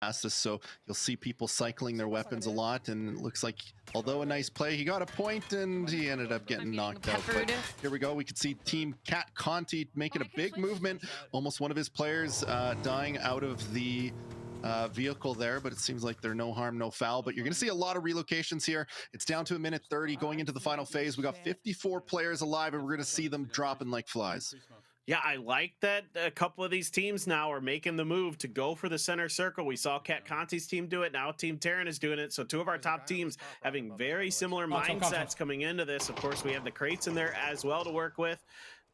fastest, so you'll see people cycling their weapons a lot, and it looks like, although a nice play, he got a point and he ended up getting knocked out. But here we go, we can see Team Cat Conti making a big movement, almost one of his players dying out of the vehicle there, but it seems like they're no harm, no foul. But you're going to see a lot of relocations here. It's down to a minute 30 going into the final phase. We got 54 players alive, and we're going to see them dropping like flies. Yeah, I like that a couple of these teams now are making the move to go for the center circle. We saw Cat Conti's team do it. Now Team Terran is doing it. So two of our top teams having very similar mindsets coming into this. Of course, we have the crates in there as well to work with.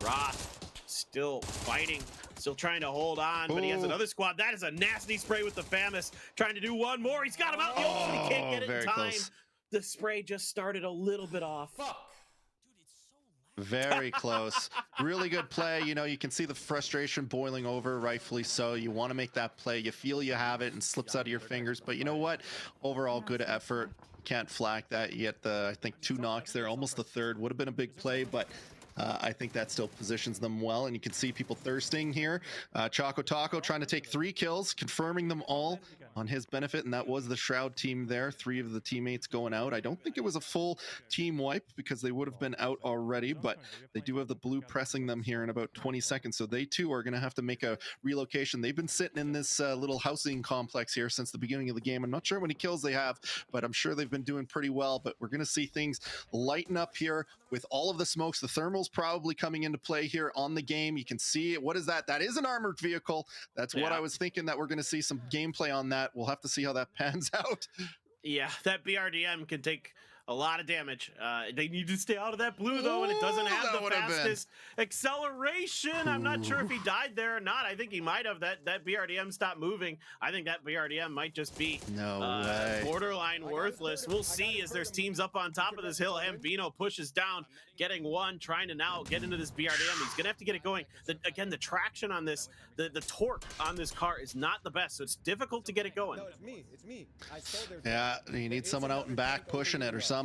Roth still fighting, still trying to hold on, but he has another squad. That is a nasty spray with the FAMAS, trying to do one more. He's got him out in the open. He can't get it in time. Close. The spray just started a little bit off. Very close. Really good play. You know, you can see the frustration boiling over, rightfully so. You want to make that play. You feel you have it and slips out of your fingers. But you know what? Overall, good effort. Can't flag that. You get the, I think, 2 knocks there. Almost the third. Would have been a big play, but I think that still positions them well. And you can see people thirsting here. Choco Taco trying to take 3 kills, confirming them all on his benefit. And that was the Shroud team there. 3 of the teammates going out. I don't think it was a full team wipe because they would have been out already, but they do have the blue pressing them here in about 20 seconds. So they too are going to have to make a relocation. They've been sitting in this little housing complex here since the beginning of the game. I'm not sure how many kills they have, but I'm sure they've been doing pretty well. But we're going to see things lighten up here with all of the smokes. The thermals probably coming into play here on the game. You can see it. What is that? That is an armored vehicle. That's what I was thinking, that we're going to see some gameplay on that. We'll have to see how that pans out. Yeah, that BRDM can take a lot of damage. They need to stay out of that blue, though, and it doesn't have the fastest acceleration. I'm not sure if he died there or not. I think he might have. That BRDM stopped moving. I think that BRDM might just be borderline worthless. We'll see as there's teams up on top of this hill. Ambino pushes down, getting one, trying to now get into this BRDM. He's going to have to get it going. Again, the traction on this, the torque on this car is not the best, so it's difficult to get it going. No, it's me. It's me. Yeah, you need someone out and back pushing it or something.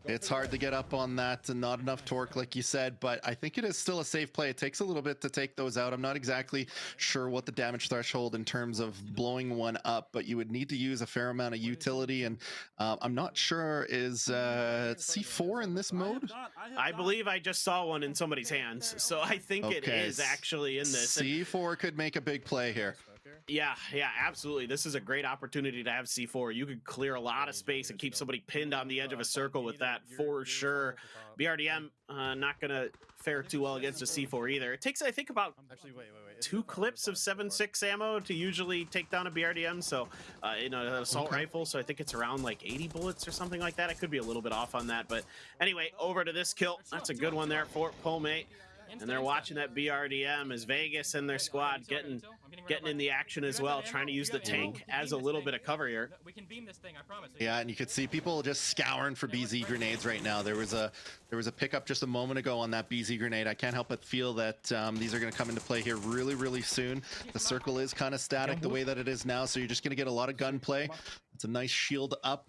It's hard to get up on that and not enough torque, like you said, but I think it is still a safe play. It takes a little bit to take those out. I'm not exactly sure what the damage threshold in terms of blowing one up, but you would need to use a fair amount of utility, and I'm not sure, is C4 in this mode? I believe I just saw one in somebody's hands, so I think it is actually in this. C4 could make a big play here. Yeah, absolutely. This is a great opportunity to have C4. You could clear a lot of space and keep somebody pinned on the edge of a circle with that for sure. BRDM not going to fare too well against a C4 either. It takes, I think, about 2 clips of 7.6 ammo to usually take down a BRDM. So, in an assault rifle, so I think it's around like 80 bullets or something like that. I could be a little bit off on that. But anyway, over to this kill. That's a good one there for Polmate. And they're watching that BRDM as Vegas and their squad getting in the action as well, trying to use the tank as a little bit of cover here. We can beam this thing, I promise. Yeah, and you could see people just scouring for BZ grenades right now. There was a pickup just a moment ago on that BZ grenade. I can't help but feel that these are going to come into play here really soon. The circle is kind of static the way that it is now, so you're just going to get a lot of gunplay. It's a nice shield up.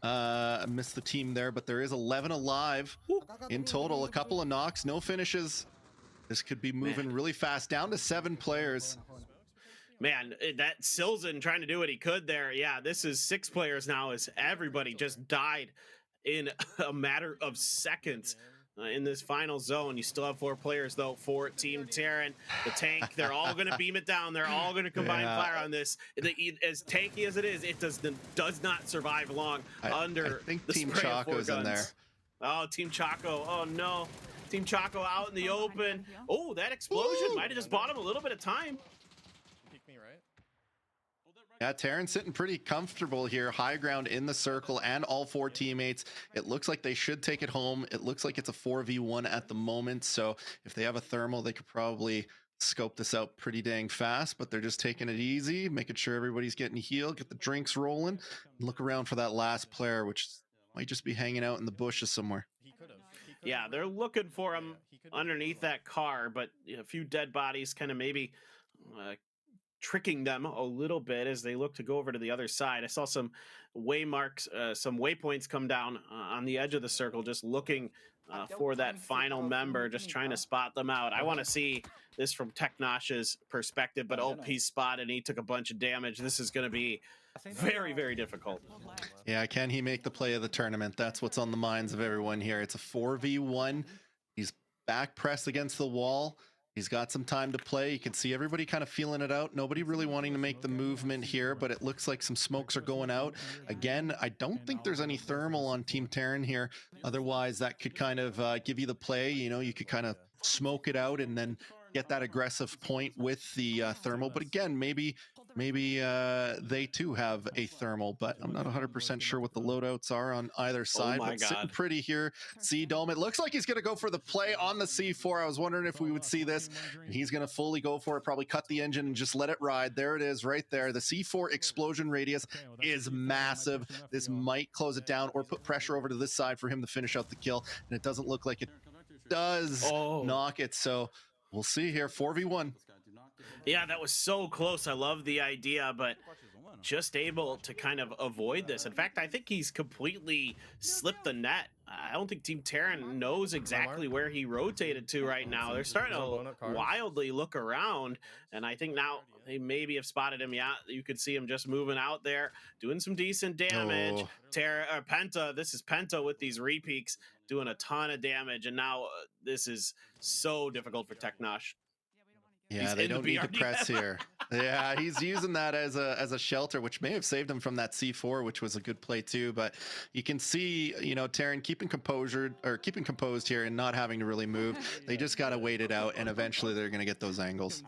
I missed the team there, but there is 11 alive in total. A couple of knocks, no finishes. This could be moving really fast, down to 7 players. Man, that Silzen trying to do what he could there. Yeah, this is 6 players now as everybody just died in a matter of seconds in this final zone. You still have 4 players, though, for Team Terran. The tank, they're all going to beam it down. They're all going to combine fire on this. As tanky as it is, it does not survive long under I think the Team spray Choco's of 4 guns. in there. Oh, Team Choco. Oh, no. Team Choco out in the open. Oh, that explosion might have just bought him a little bit of time. Yeah, Terran's sitting pretty comfortable here. High ground in the circle and all 4 teammates. It looks like they should take it home. It looks like it's a 4v1 at the moment. So if they have a thermal, they could probably scope this out pretty dang fast, but they're just taking it easy, making sure everybody's getting healed, get the drinks rolling, and look around for that last player, which might just be hanging out in the bushes somewhere. Yeah, they're looking for him underneath that car, but a few dead bodies kind of maybe tricking them a little bit as they look to go over to the other side. I saw some waymarks, some waypoints come down on the edge of the circle, just looking for that final member, just trying to spot them out. I want to see this from Teknosh's perspective, but OP's spotted and he took a bunch of damage. This is going to be very, very difficult. Yeah, can he make the play of the tournament? That's what's on the minds of everyone here. It's a 4v1. He's back pressed against the wall. He's got some time to play. You can see everybody kind of feeling it out. Nobody really wanting to make the movement here, but it looks like some smokes are going out. Again, I don't think there's any thermal on Team Terran here. Otherwise, that could kind of give you the play. You know, you could kind of smoke it out and then get that aggressive point with the thermal. But again, maybe they too have a thermal, but I'm not 100% sure what the loadouts are on either side. Oh my but sitting God. pretty here. C-Dome, it looks like he's going to go for the play on the C4. I was wondering if we would see this. He's going to fully go for it, probably cut the engine and just let it ride. There it is right there. The C4 explosion radius is massive. This might close it down or put pressure over to this side for him to finish out the kill, and it doesn't look like it does knock it. So we'll see here. 4v1. Yeah, that was so close. I love the idea, but just able to kind of avoid this. In fact, I think he's completely slipped the net. I don't think Team Terran knows exactly where he rotated to right now. They're starting to wildly look around, and I think now they maybe have spotted him. Yeah, you could see him just moving out there, doing some decent damage. Penta, this is Penta with these repeaks, doing a ton of damage, and now this is so difficult for Teknosh. Yeah, they don't need to press here. Yeah, he's using that as a shelter, which may have saved him from that C4, which was a good play too. But you can see, you know, Terran keeping composed here and not having to really move. They just got to wait it out, and eventually they're going to get those angles.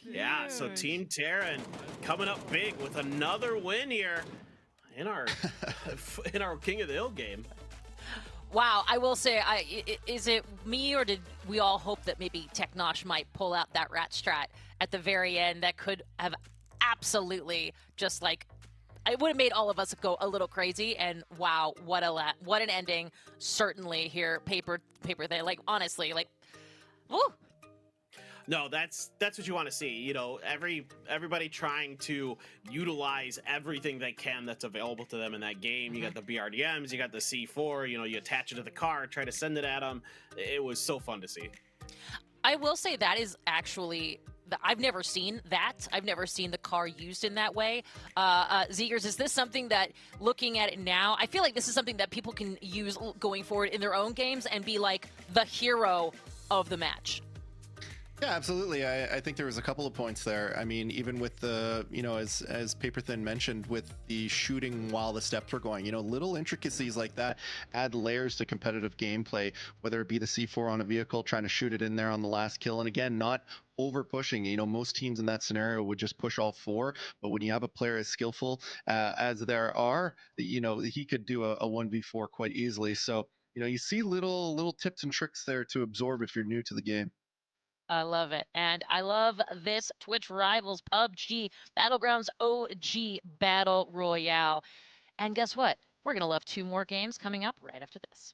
Yeah, so Team Terran coming up big with another win here in our King of the Hill game. Wow, I will say, is it me or did we all hope that maybe Teknosh might pull out that rat strat at the very end that could have absolutely just like, it would have made all of us go a little crazy, and wow, what an ending. Certainly here, paper there, like honestly, like, woo. No, that's what you want to see. You know, everybody trying to utilize everything they can that's available to them in that game. You got the BRDMs, you got the C4. You know, you attach it to the car, try to send it at them. It was so fun to see. I will say that is actually. I've never seen that. I've never seen the car used in that way. Zegers, is this something that, looking at it now, I feel like this is something that people can use going forward in their own games and be like the hero of the match? Yeah, absolutely. I think there was a couple of points there. I mean, even with the, you know, as Paperthin mentioned, with the shooting while the steps were going, you know, little intricacies like that add layers to competitive gameplay, whether it be the C4 on a vehicle, trying to shoot it in there on the last kill. And again, not over pushing. You know, most teams in that scenario would just push all four, but when you have a player as skillful as there are, you know, he could do a 1v4 quite easily. So, you know, you see little tips and tricks there to absorb if you're new to the game. I love it. And I love this Twitch Rivals PUBG Battlegrounds OG Battle Royale. And guess what? We're going to love 2 more games coming up right after this.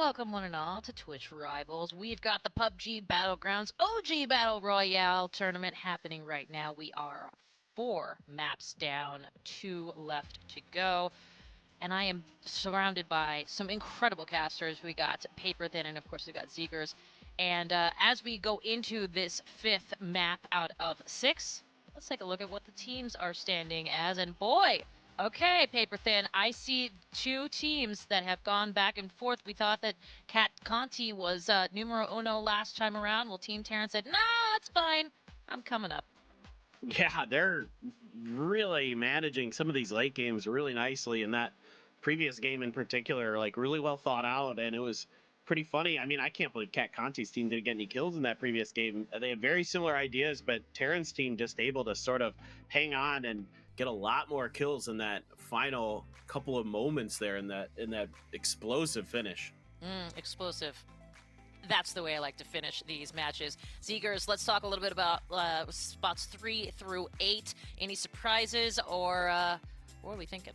welcome one and all to Twitch Rivals. We've got the PUBG Battlegrounds OG Battle Royale tournament happening right now. We are 4 maps down, 2 left to go. And I am surrounded by some incredible casters. We got Paper Thin, and of course we got Zeekers. And as we go into this 5th map out of 6, let's take a look at what the teams are standing as. And boy, okay, Paper Thin, I see 2 teams that have gone back and forth. We thought that Cat Conti was numero uno last time around. Well, Team Terran said, nah, it's fine. I'm coming up. Yeah, they're really managing some of these late games really nicely. In that previous game in particular, like really well thought out, and it was pretty funny. I mean, I can't believe Cat Conti's team didn't get any kills in that previous game. They had very similar ideas, but Terran's team just able to sort of hang on and get a lot more kills in that final couple of moments there in that explosive finish. Explosive. That's the way I like to finish these matches. Zeekers, let's talk a little bit about spots 3 through 8. Any surprises, or what are we thinking?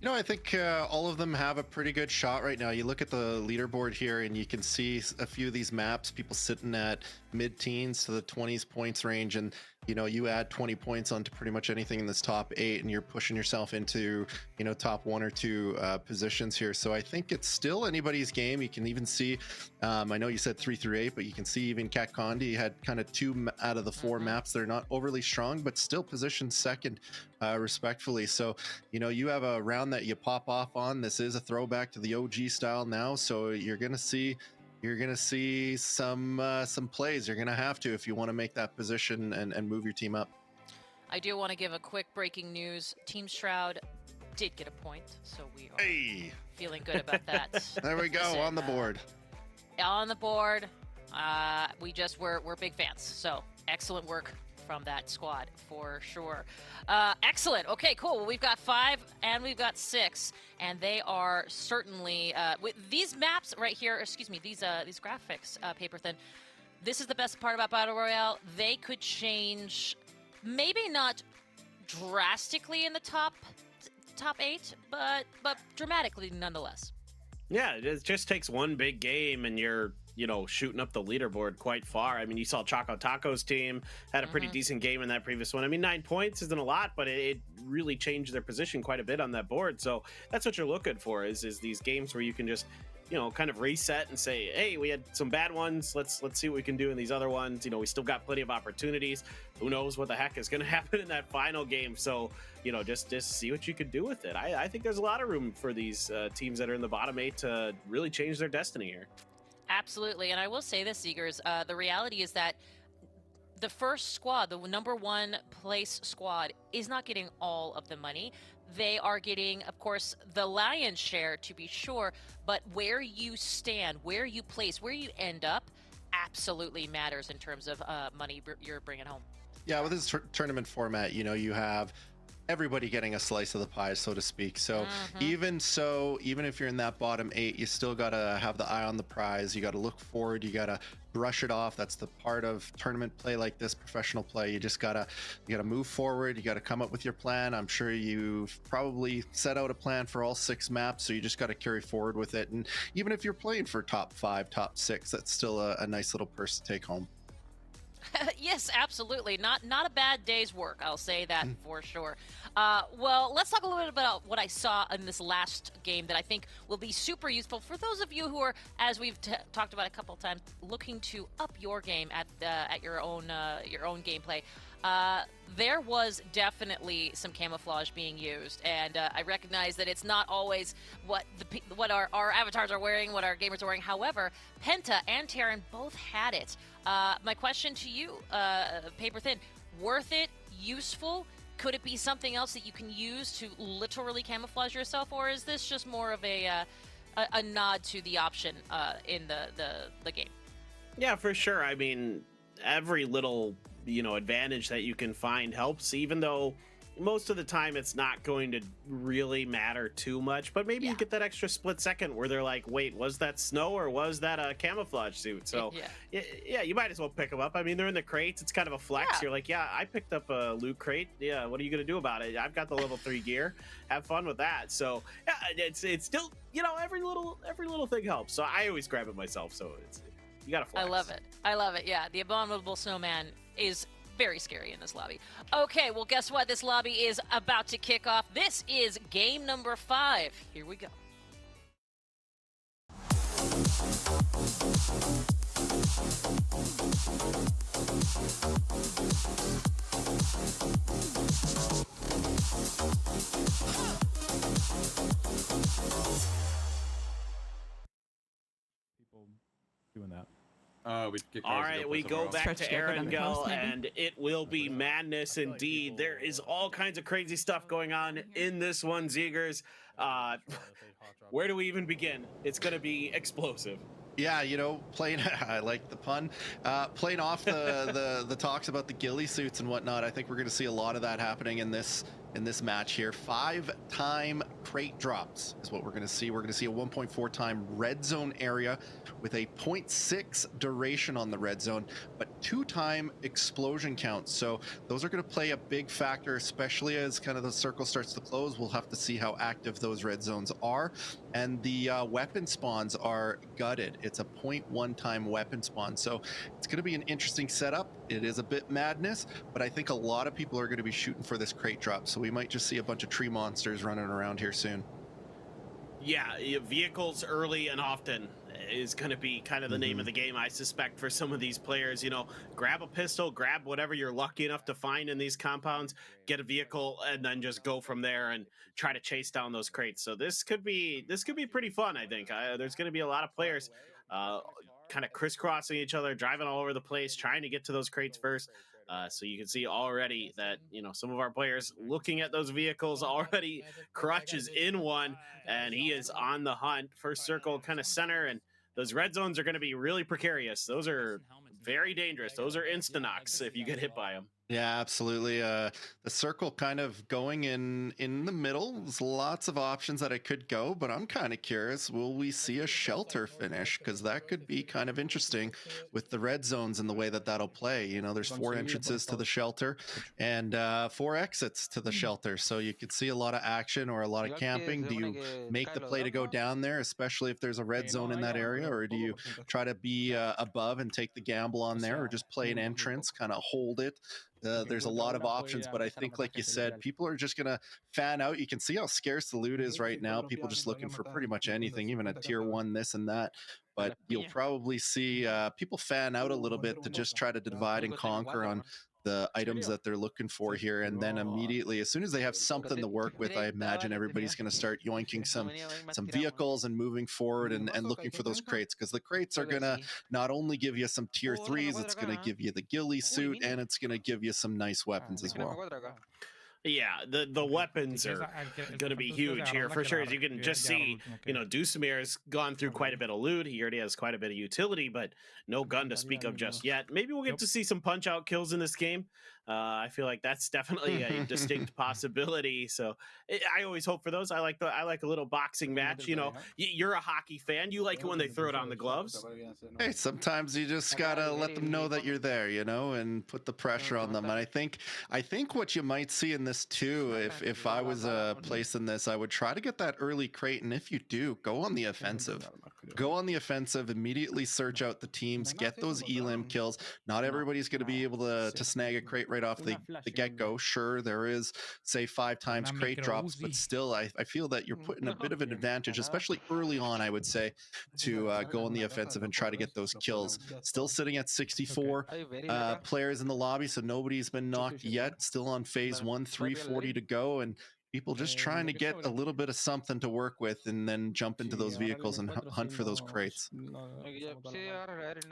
You know, I think all of them have a pretty good shot right now. You look at the leaderboard here and you can see a few of these maps, people sitting at mid-teens to the 20s points range. And, you know, you add 20 points onto pretty much anything in this top 8 and you're pushing yourself into, you know, top 1 or 2 positions here. So I think it's still anybody's game. You can even see, I know you said 3 through 8, but you can see even Cat Condi had kind of 2 out of the 4 maps. They're not overly strong, but still positioned second respectfully. So, you know, you have a round that you pop off on. This is a throwback to the OG style now. So you're going to see some plays. You're going to have to if you want to make that position and move your team up. I do want to give a quick breaking news. Team Shroud did get a point, so we are feeling good about that. There we go. On the board. On the board. We're big fans. So excellent work from that squad for sure. Excellent. Okay, cool. Well, we've got 5 and we've got 6, and they are certainly with these maps right here. Excuse me, these graphics, Paper Thin. This is the best part about Battle Royale. They could change, maybe not drastically in the top 8, but dramatically nonetheless. Yeah, it just takes one big game and you're, you know, shooting up the leaderboard quite far. I mean, you saw Choco Taco's team had a pretty decent game in that previous one. I mean, 9 points isn't a lot, but it really changed their position quite a bit on that board. So that's what you're looking for is these games where you can just, you know, kind of reset and say, hey, we had some bad ones. Let's see what we can do in these other ones. You know, we still got plenty of opportunities. Who knows what the heck is going to happen in that final game? So, you know, just see what you can do with it. I think there's a lot of room for these teams that are in the bottom 8 to really change their destiny here. Absolutely. And I will say this, Zeekers, the reality is that the first squad, the number 1 place squad, is not getting all of the money. They are getting, of course, the lion's share, to be sure, but where you stand, where you place, where you end up absolutely matters in terms of money you're bringing home. Yeah, with this tournament format, you know, you have everybody getting a slice of the pie, so to speak. So even if you're in that bottom 8, you still gotta have the eye on the prize. You gotta look forward. You gotta brush it off. That's the part of tournament play like this, professional play. You gotta move forward. You gotta come up with your plan. I'm sure you've probably set out a plan for all 6 maps, so you just gotta carry forward with it. And even if you're playing for top 5, top 6, that's still a nice little purse to take home. Yes, absolutely. Not a bad day's work. I'll say that for sure. Well, let's talk a little bit about what I saw in this last game that I think will be super useful for those of you who are, as we've talked about a couple of times, looking to up your game at your own gameplay. There was definitely some camouflage being used, and I recognize that it's not always what our avatars are wearing, what our gamers are wearing. However, Penta and Terran both had it. My question to you, Paper Thin, worth it, useful? Could it be something else that you can use to literally camouflage yourself, or is this just more of a nod to the option in the game? Yeah, for sure. I mean, every little advantage that you can find helps, even though most of the time it's not going to really matter too much, but maybe you get that extra split second where they're like, wait, was that snow or was that a camouflage suit? So yeah, you might as well pick them up. I mean, they're in the crates. It's kind of a flex. Yeah. You're like, yeah, I picked up a loot crate. Yeah, what are you going to do about it? I've got the level 3 gear. Have fun with that. So yeah, it's still, you know, every little thing helps. So I always grab it myself. So it's, you got to flex. I love it. I love it. Yeah, the Abominable Snowman is very scary in this lobby. Okay, well, guess what? This lobby is about to kick off. This is game number 5. Here we go. People doing that. All right, we go back to Erangel, and it will be madness indeed. There is all kinds of crazy stuff going on in this one, Zeegers. Where do we even begin? It's going to be explosive. Yeah, you know, playing. I like the pun. Playing off the talks about the ghillie suits and whatnot. I think we're going to see a lot of that happening in this match here. 5-time crate drops is what we're going to see. We're going to see a 1.4 time red zone area with a 0.6 duration on the red zone, but 2-time explosion counts. So those are going to play a big factor, especially as kind of the circle starts to close. We'll have to see how active those red zones are. And the weapon spawns are gutted. It's a 0.1 time weapon spawn. So it's going to be an interesting setup. It is a bit madness, but I think a lot of people are going to be shooting for this crate drop. So we might just see a bunch of tree monsters running around here soon. Yeah, vehicles early and often is going to be kind of the name of the game, I suspect, for some of these players. You know, grab a pistol, grab whatever you're lucky enough to find in these compounds, get a vehicle, and then just go from there and try to chase down those crates. So this could be pretty fun, I think. There's going to be a lot of players kind of crisscrossing each other, driving all over the place, trying to get to those crates first. So you can see already that, you know, some of our players looking at those vehicles already. Crutch is in one, and he is on the hunt. First circle kind of center, and those red zones are going to be really precarious. Those are very dangerous. Those are insta-knocks if you get hit by them. Yeah, absolutely. The circle kind of going in the middle. There's lots of options that it could go, but I'm kind of curious. Will we see a shelter finish? Because that could be kind of interesting with the red zones and the way that that'll play. You know, there's 4 entrances to the shelter and 4 exits to the shelter. So you could see a lot of action or a lot of camping. Do you make the play to go down there, especially if there's a red zone in that area? Or do you try to be above and take the gamble on there, or just play an entrance, kind of hold it? There's a lot of options, but I think, like you said, people are just going to fan out. You can see how scarce the loot is right now. People just looking for pretty much anything, even a tier 1, this and that. But you'll probably see people fan out a little bit to just try to divide and conquer on the items that they're looking for here, and then immediately, as soon as they have something to work with, I imagine everybody's going to start yoinking some vehicles and moving forward and looking for those crates, because the crates are going to not only give you some tier 3s, it's going to give you the ghillie suit, and it's going to give you some nice weapons as well. Yeah, the weapons are going to be huge here for sure. As you can just see, you know, Dussamir's gone through quite a bit of loot. He already has quite a bit of utility, but no gun to speak of just yet. Maybe we'll get to see some punch-out kills in this game. I feel like that's definitely a distinct possibility. So I always hope for those. I like a little boxing match. You know, you're a hockey fan. You like it when they throw down the gloves. Hey, sometimes you just gotta let them know that you're there, you know, and put the pressure on them. And I think what you might see in this too, if I was placing this, I would try to get that early crate. And if you do, go on the offensive. Go on the offensive, immediately search out the teams, get those elim kills. Not everybody's going to be able to snag a crate right off the get-go. Sure, there is, say, 5 times crate drops, but still, I feel that you're putting a bit of an advantage, especially early on, I would say, to go on the offensive and try to get those kills. Still sitting at 64 players in the lobby, so nobody's been knocked yet. Still on phase 1, 340 to go, and People just trying to get a little bit of something to work with and then jump into those vehicles and hunt for those crates.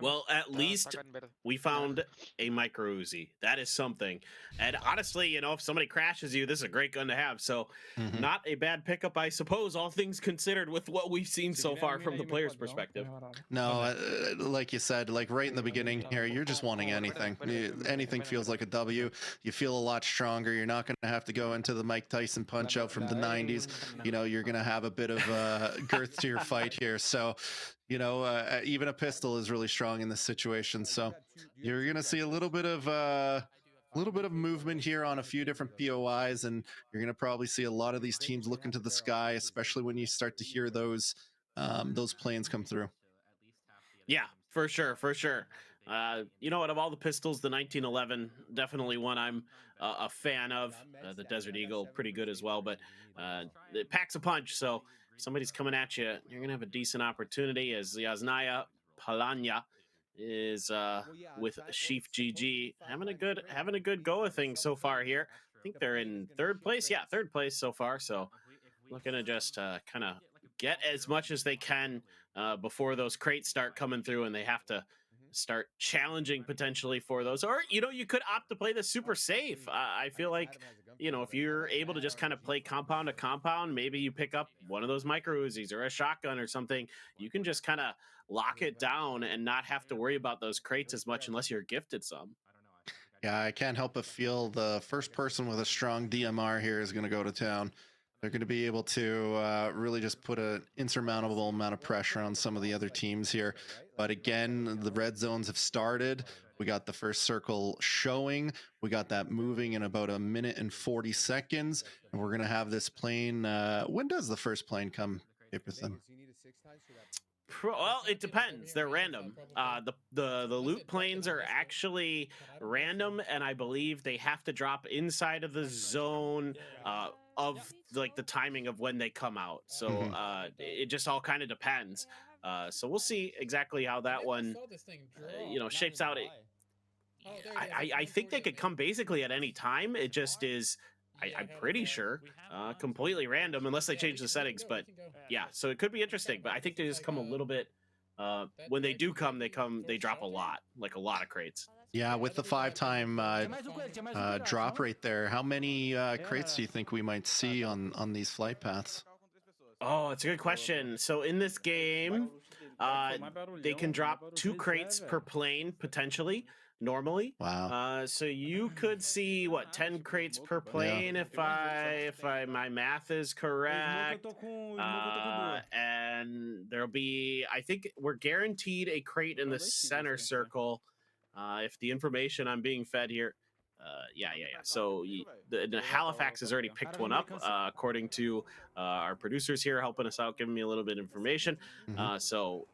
Well, at least we found a micro Uzi. That is something. And honestly, you know, if somebody crashes you, this is a great gun to have. So Mhm. not a bad pickup, I suppose, all things considered with what we've seen so far from the player's perspective. No, like you said, like right in the beginning here, you're just wanting anything. Anything feels like a W. You feel a lot stronger. You're not going to have to go into the Mike Tyson punch out from the 90s. You know, you're going to have a bit of girth to your fight here. So, you know, even a pistol is really strong in this situation. So you're going to see a little bit of movement here on a few different POIs, and you're going to probably see a lot of these teams look into the sky, especially when you start to hear those planes come through. Yeah, for sure, for sure. You know what? Of all the pistols, the 1911 definitely one I'm a fan of. The Desert Eagle, pretty good as well, but it packs a punch. So if somebody's coming at you, you're gonna have a decent opportunity. As Yasnaya Palanya is with Sheaf GG having a good go of things so far here. I think they're in third place. Yeah, third place so far. So looking to just kind of get as much as they can before those crates start coming through, and they have to start challenging potentially for those. Or, you know, you could opt to play this super safe. I feel like, you know, if you're able to just kind of play compound to compound, maybe you pick up one of those micro Uzis or a shotgun or something. You can just kind of lock it down and not have to worry about those crates as much unless you're gifted some. Yeah, I can't help but feel the first person with a strong DMR here is going to go to town. They're going to be able to really just put an insurmountable amount of pressure on some of the other teams here. But again, the red zones have started. We got the first circle showing. We got that moving in about a minute and 40 seconds. And we're going to have this plane. When does the first plane come, Paperthin? Well, it depends. They're random. The loot planes are actually random, and I believe they have to drop inside of the zone of like the timing of when they come out. So it just all kind of depends. So we'll see exactly how that one, you know, shapes out. I think they could come basically at any time. It just is. I'm pretty sure completely random unless they change the settings. But yeah, so it could be interesting. But I think they just come a little bit. When they do come, they drop a lot, like a lot of crates. Yeah, with the 5-time drop rate there, how many crates do you think we might see on these flight paths? Oh, it's a good question. So in this game, they can drop 2 crates per plane potentially. Normally, wow. So you could see what 10 crates per plane if I my math is correct, and there'll be, I think we're guaranteed a crate in the center circle if the information I'm being fed here. Yeah. So the Halifax has already picked one up, according to our producers here helping us out, giving me a little bit of information. So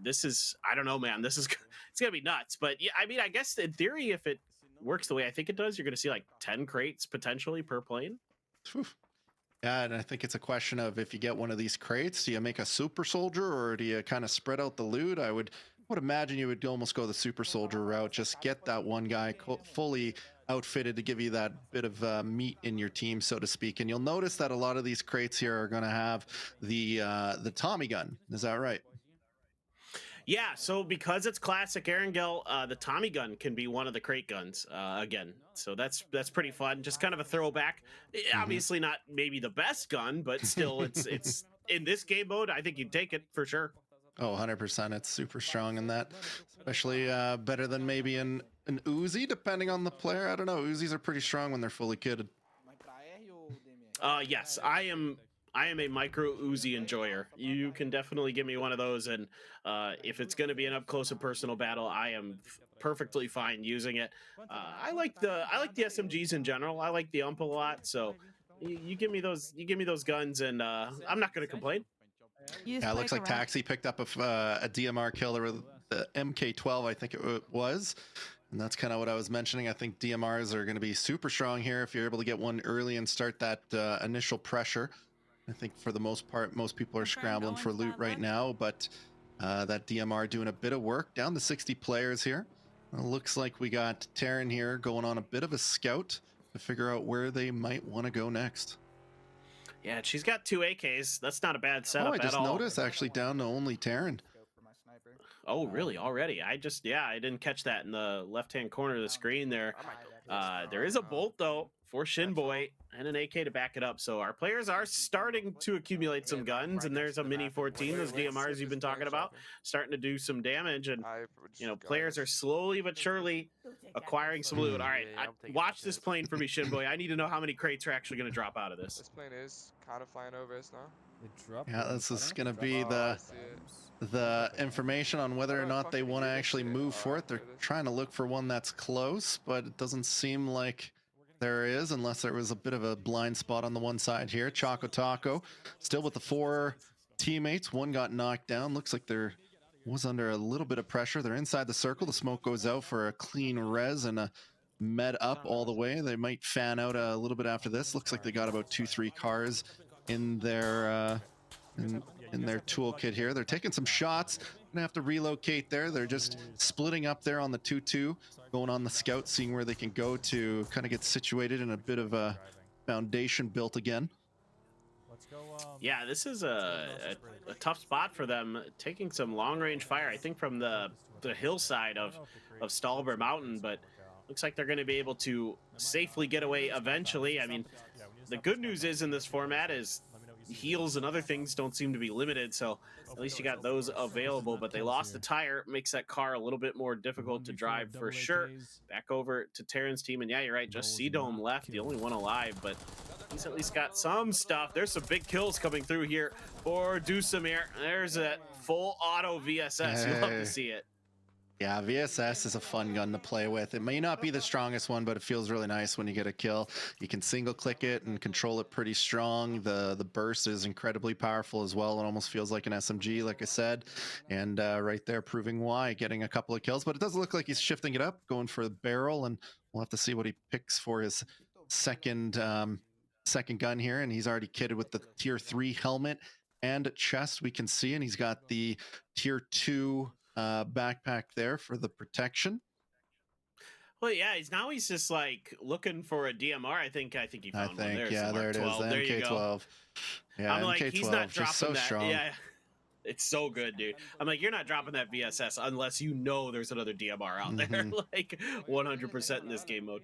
this is, I don't know, man. This is, it's gonna be nuts. But yeah, I mean, I guess in theory, if it works the way I think it does, you're gonna see like 10 crates potentially per plane. Whew. Yeah, and I think it's a question of, if you get one of these crates, do you make a super soldier or do you kind of spread out the loot? I would imagine you would almost go the super soldier route. Just get that one guy fully outfitted to give you that bit of meat in your team, so to speak. And you'll notice that a lot of these crates here are going to have the Tommy gun. Is that right? Yeah, so because it's classic Erangel, the Tommy gun can be one of the crate guns again. So that's pretty fun. Just kind of a throwback. Obviously not maybe the best gun, but still it's in this game mode, I think you'd take it for sure. Oh, 100%. It's super strong in that, especially better than maybe an Uzi, depending on the player. I don't know. Uzis are pretty strong when they're fully kitted. Yes, I am a micro Uzi enjoyer. You can definitely give me one of those, and if it's going to be an up close and personal battle, I am perfectly fine using it. I like the SMGs in general. I like the UMP a lot, so you give me those guns, and I'm not going to complain. Yeah, it looks like Taxi picked up a DMR killer with the MK12, I think it was. And that's kind of what I was mentioning. I think DMRs are going to be super strong here if you're able to get one early and start that initial pressure. I think for the most part, most people are scrambling for loot right now, but that DMR doing a bit of work. Down to 60 players here. It looks like we got Terran here going on a bit of a scout to figure out where they might want to go next. Yeah, she's got 2 AKs. That's not a bad Oh, setup I at just all. noticed actually down to only Terran. Oh, really? Already? I didn't catch that in the left-hand corner of the screen there. There is a bolt though for Shinboy and an AK to back it up. So our players are starting to accumulate some guns, and there's a Mini 14, those DMRs you've been talking about, starting to do some damage. And players are slowly but surely acquiring some loot. All right, watch this plane for me, Shinboy. I need to know how many crates are actually going to drop out of this. This plane is kind of flying over us now. Yeah, this is going to be the information on whether or not they want to actually move for it. They're trying to look for one that's close, but it doesn't seem like there is, unless there was a bit of a blind spot on the one side here. Choco Taco still with the 4 teammates. One got knocked down. Looks like they're was under a little bit of pressure. They're inside the circle. The smoke goes out for a clean res and a med up all the way. They might fan out a little bit after this. Looks like they got about 2-3 cars in their in their toolkit here. They're taking some shots. Gonna have to relocate there. They're just splitting up there on the 2-2, going on the scout, seeing where they can go to kind of get situated in a bit of a foundation built again. Yeah, this is a tough spot for them, taking some long-range fire, I think, from the hillside of Stalber Mountain, but looks like they're going to be able to safely get away eventually. I mean, the good news is in this format is heals and other things don't seem to be limited, so at least you got those available, but they lost the tire. Makes that car a little bit more difficult to drive for sure. Back over to Terran's team, and yeah, you're right, just C-Dome left, the only one alive, but he's at least got some stuff. There's some big kills coming through here for Dusamir. There's a full auto VSS. You'll love to see it. Yeah, VSS is a fun gun to play with. It may not be the strongest one, but it feels really nice when you get a kill. You can single click it and control it pretty strong. The burst is incredibly powerful as well. It almost feels like an SMG, like I said. And right there proving why, getting a couple of kills. But it does look like he's shifting it up, going for the barrel, and we'll have to see what he picks for his second gun here. And he's already kitted with the tier 3 helmet and chest, we can see, and he's got the tier 2 backpack there for the protection. Well, yeah, he's just like looking for a DMR. I think he found one. There's yeah, there it is. The there MK12. Yeah, I'm like, MK12, he's not dropping so that. strong. Yeah, it's so good, dude. I'm like, you're not dropping that VSS unless you know there's another DMR out there, like 100% in this game mode.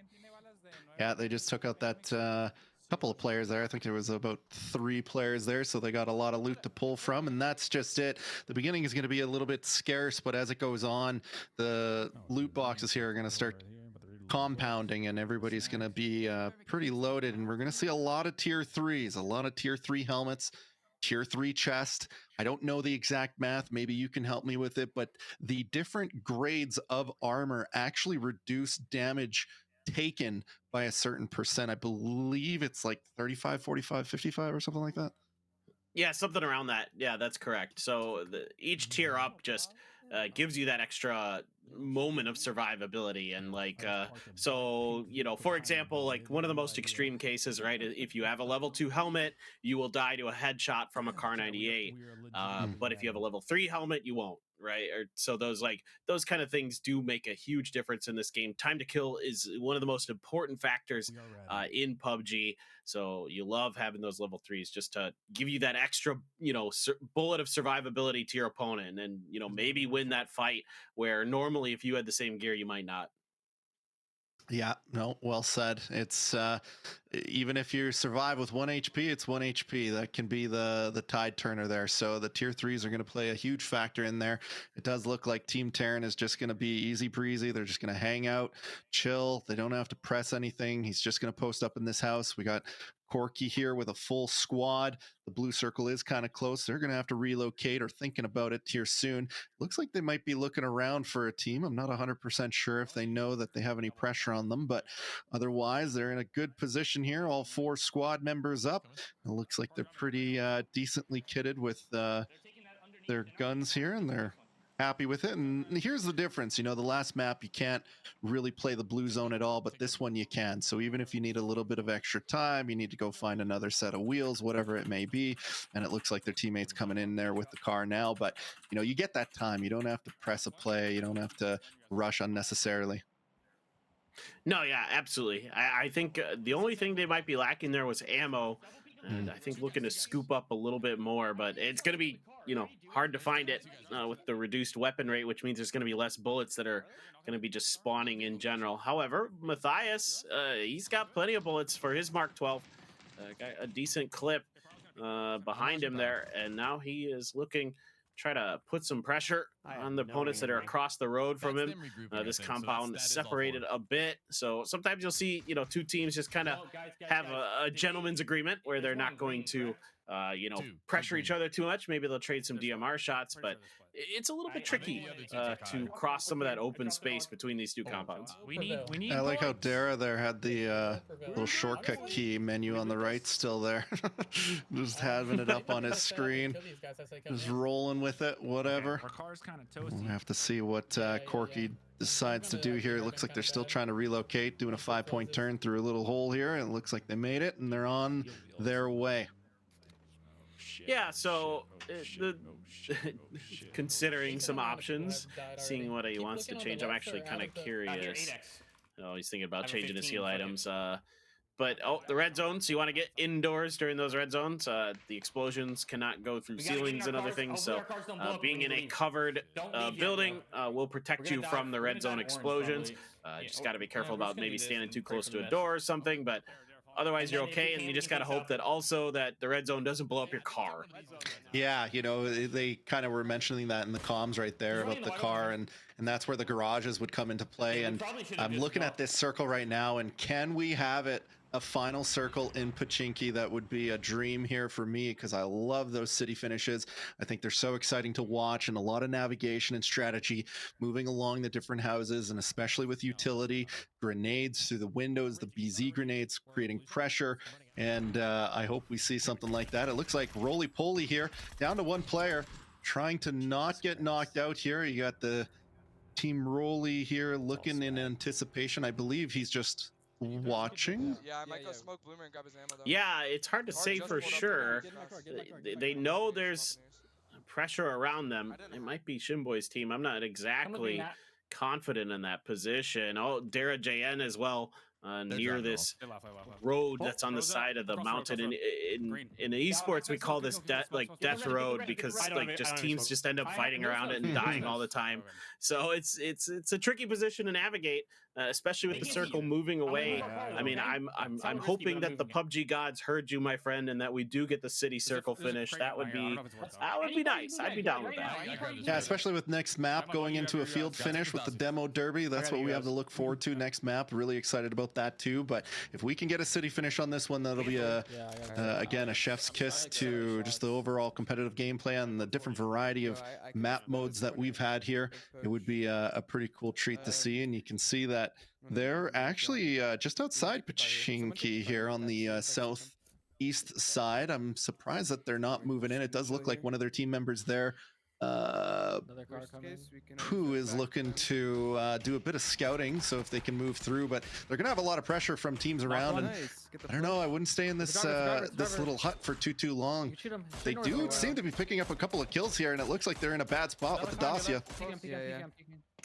Yeah, they just took out that couple of players there. I think there was about 3 players there, so they got a lot of loot to pull from, and that's just it. The beginning is going to be a little bit scarce, but as it goes on, the loot boxes here are going to start compounding, and everybody's going to be pretty loaded, and we're going to see a lot of tier 3s, a lot of tier 3 helmets, tier 3 chest. I don't know the exact math. Maybe you can help me with it, but the different grades of armor actually reduce damage taken by a certain percent. I believe it's like 35, 45, 55 or something like that. Yeah, something around that. Yeah, that's correct. So each tier up just gives you that extra moment of survivability, and like so for example, like one of the most extreme cases, right, if you have a level 2 helmet, you will die to a headshot from a Kar 98, but if you have a level 3 helmet, you won't, right? Or so those kind of things do make a huge difference in this game. Time to kill is one of the most important factors in PUBG, so you love having those level 3s just to give you that extra bullet of survivability to your opponent, and maybe win that fight where normally if you had the same gear you might not. Yeah, no, well said. It's even if you survive with 1 HP, it's 1 HP. That can be the tide turner there. So the tier 3s are going to play a huge factor in there. It does look like Team Terran is just going to be easy breezy. They're just going to hang out, chill. They don't have to press anything. He's just going to post up in this house. We got Corky here with a full squad. The blue circle is kind of close. They're going to have to relocate, or thinking about it here soon. Looks like they might be looking around for a team. I'm not 100% sure if they know that they have any pressure on them, but otherwise they're in a good position here. All 4 squad members up. It looks like they're pretty decently kitted with their guns here, and they're happy with it. And here's the difference. The last map you can't really play the blue zone at all, but this one you can. So even if you need a little bit of extra time, you need to go find another set of wheels, whatever it may be. And it looks like their teammates coming in there with the car now, but you get that time. You don't have to press a play. You don't have to rush unnecessarily. No, yeah, absolutely. I think the only thing they might be lacking there was ammo. And I think looking to scoop up a little bit more, but it's going to be, hard to find it with the reduced weapon rate, which means there's going to be less bullets that are going to be just spawning in general. However, Matthias, he's got plenty of bullets for his Mark 12. Got a decent clip behind him there, and now he is looking try to put some pressure on the opponents that are across the road from him. This compound is separated a bit, so sometimes you'll see two teams just kind of have a gentleman's agreement where they're not going to pressure each other too much. Maybe they'll trade some DMR shots, but it's a little bit tricky to cross some of that open space between these two compounds. We need I like how Dara there had the little shortcut key menu on the right still there. Just having it up on his screen. Just rolling with it, whatever. Our car's kind of toasty. We'll have to see what Corky decides to do here. It looks like they're still trying to relocate, doing a 5-point turn through a little hole here, and it looks like they made it, and they're on their way. Yeah, so considering some options, seeing what he wants to change, I'm actually kind of curious. Oh, he's thinking about changing his heal items. But the red zone, so you want to get indoors during those red zones. The explosions cannot go through ceilings and other things, so being in a covered building will protect you from the red zone explosions. Just got to be careful about maybe standing too close to a door or something, but otherwise you're okay, and you just got to hope that also that the red zone doesn't blow up your car. Yeah, they kind of were mentioning that in the comms right there about the car, and that's where the garages would come into play. And I'm looking at this circle right now, and can we have it a final circle in Pochinki? That would be a dream here for me, because I love those city finishes. I think they're so exciting to watch, and a lot of navigation and strategy moving along the different houses, and especially with utility grenades through the windows, the BZ grenades creating pressure. And I hope we see something like that. It looks like roly-poly here, down to one player, trying to not get knocked out here. You got the Team Roly here looking in anticipation. I believe he's just watching. Yeah, I might go smoke Bloomer and grab his ammo though. Yeah, it's hard to say for sure. They know there's pressure around them. It might be Shinboy's team. I'm not exactly confident in that position. Oh, Dara JN as well. Near this road that's on the side of the mountain. In esports, we call this death road, because just teams just end up fighting around it and dying all the time. So it's a tricky position to navigate, especially with the circle moving away. I mean, I'm hoping that the PUBG gods heard you, my friend, and that we do get the city circle finish. That would be nice. I'd be down with that. Yeah, especially with next map going into a field finish with the demo derby. That's what we have to look forward to next map. Really excited about that too. But if we can get a city finish on this one, that'll be again a chef's kiss to just the overall competitive gameplay and the different variety of map modes that we've had here. It would be a pretty cool treat to see. And you can see that they're actually just outside Pochinki here on the southeast side. I'm surprised that they're not moving in. It does look like one of their team members there, who is looking to do a bit of scouting, so if they can move through, but they're gonna have a lot of pressure from teams around, and I don't know, I wouldn't stay in this this little hut for too long. They do seem to be picking up a couple of kills here, and it looks like they're in a bad spot with the Dacia.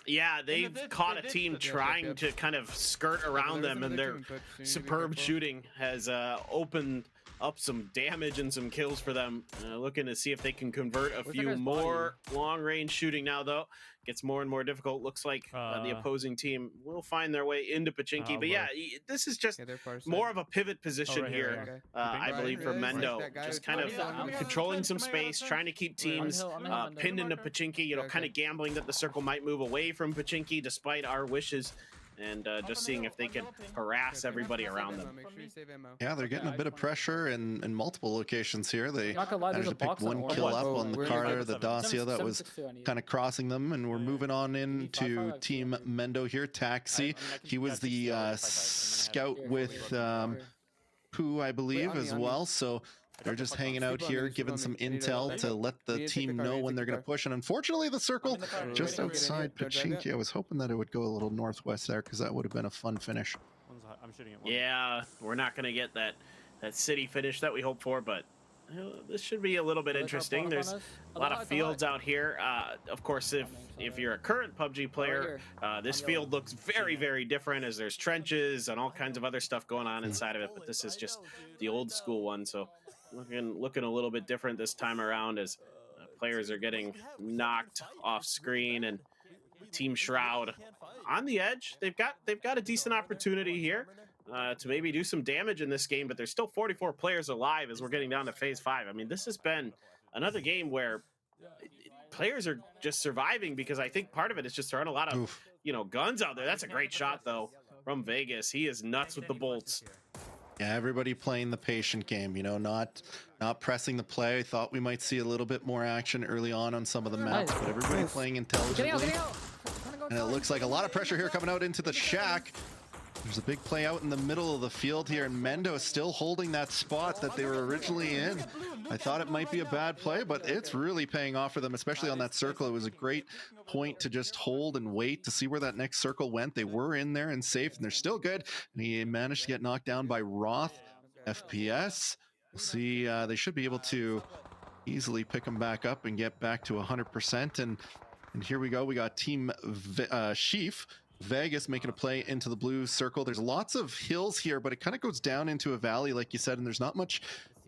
Yeah, they've caught a team trying to kind of skirt around them, and their superb shooting has opened up some damage and some kills for them. Looking to see if they can convert a few more long-range shooting now, though. Gets more and more difficult. Looks like the opposing team will find their way into Pochinki. But yeah, this is just more of a pivot position here, I believe, for Mendo. Just kind of controlling some space, trying to keep teams pinned into Pochinki, kind of gambling that the circle might move away from Pochinki despite our wishes. And just seeing if they can harass everybody around them. Yeah, they're getting a bit of pressure in multiple locations here. They managed to pick one kill up on the Carter, the Dacia that was kind of crossing them, and we're moving on into Team Mendo here. Taxi, he was the scout with Pooh, I believe, as well. So they're just hanging out here, giving some intel to let the team know when they're going to push. And unfortunately, the circle just outside Pochinki. I was hoping that it would go a little northwest there, because that would have been a fun finish. Yeah, we're not going to get that city finish that we hope for, but this should be a little bit interesting. There's a lot of fields out here. Of course, if you're a current PUBG player, this field looks very, very different, as there's trenches and all kinds of other stuff going on inside of it. But this is just the old school one, so looking a little bit different this time around as players are getting knocked off screen, and Team Shroud on the edge. They've got a decent opportunity here to maybe do some damage in this game, but there's still 44 players alive as we're getting down to phase 5. I mean, this has been another game where players are just surviving because I think part of it is just throwing a lot of guns out there. That's a great shot though from Vegas. He is nuts with the bolts. Yeah, everybody playing the patient game, not pressing the play. I thought we might see a little bit more action early on some of the maps, but everybody playing intelligently. And it looks like a lot of pressure here coming out into the shack. There's a big play out in the middle of the field here, and Mendo is still holding that spot that they were originally in. I thought it might be a bad play, but it's really paying off for them, especially on that circle. It was a great point to just hold and wait to see where that next circle went. They were in there and safe, and they're still good. And he managed to get knocked down by Roth. FPS. We'll see. They should be able to easily pick him back up and get back to 100%. And here we go. We got Team Sheaf. Vegas making a play into the blue circle. There's lots of hills here, but it kind of goes down into a valley, like you said, and there's not much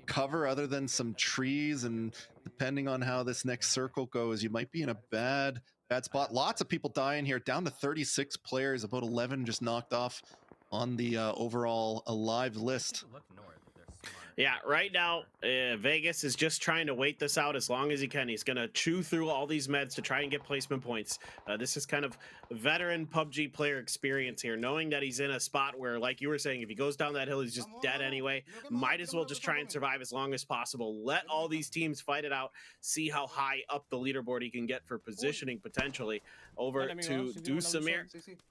cover other than some trees. And depending on how this next circle goes, you might be in a bad spot. Lots of people dying here, down to 36 players, about 11 just knocked off on the overall alive list. Yeah, right now, Vegas is just trying to wait this out as long as he can. He's going to chew through all these meds to try and get placement points. This is kind of veteran PUBG player experience here, knowing that he's in a spot where, like you were saying, if he goes down that hill, he's just dead anyway. Might as well just try and survive as long as possible. Let all these teams fight it out, see how high up the leaderboard he can get for positioning potentially. Over to Dusamir,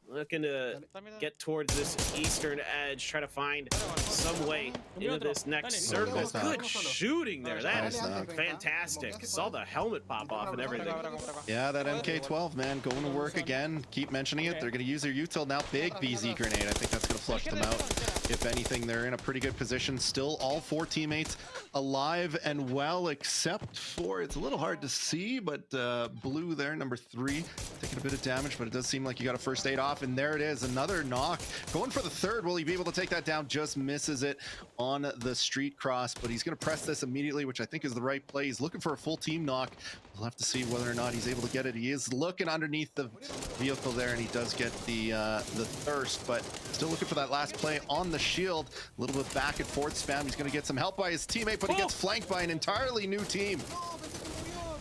looking to get towards this eastern edge, try to find some way into this next circle. Good shooting there. That is fantastic. Saw the helmet pop off and everything. Yeah, that MK12, man, going to work again. Keep mentioning it. They're going to use their util now. Big BZ grenade. I think that's going to flush them out. If anything, they're in a pretty good position. Still all 4 teammates alive and well, except for, it's a little hard to see, but blue there, number 3, taking a bit of damage, but it does seem like you got a first aid off, and there it is, another knock. Going for the third. Will he be able to take that down? Just misses it on the street cross, but he's going to press this immediately, which I think is the right play. He's looking for a full team knock. We'll have to see whether or not he's able to get it. He is looking underneath the vehicle there, and he does get the thirst, but still looking for that last play on the shield. A little bit back and forth spam. He's going to get some help by his teammate, but he gets flanked by an entirely new team.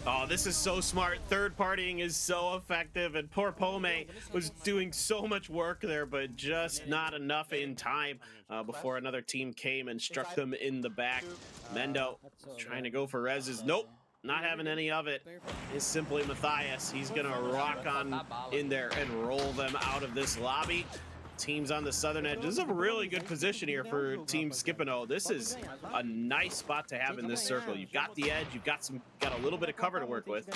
Oh, this is so smart. Third partying is so effective, and poor Pome was doing so much work there, but just not enough in time before another team came and struck them in the back. Mendo trying to go for reses. Nope, not having any of it. Is simply Matthias. He's going to rock on in there and roll them out of this lobby. Teams on the southern edge. This is a really good position here for Team Skipino. This is a nice spot to have in this circle. You've got the edge, you've got a little bit of cover to work with.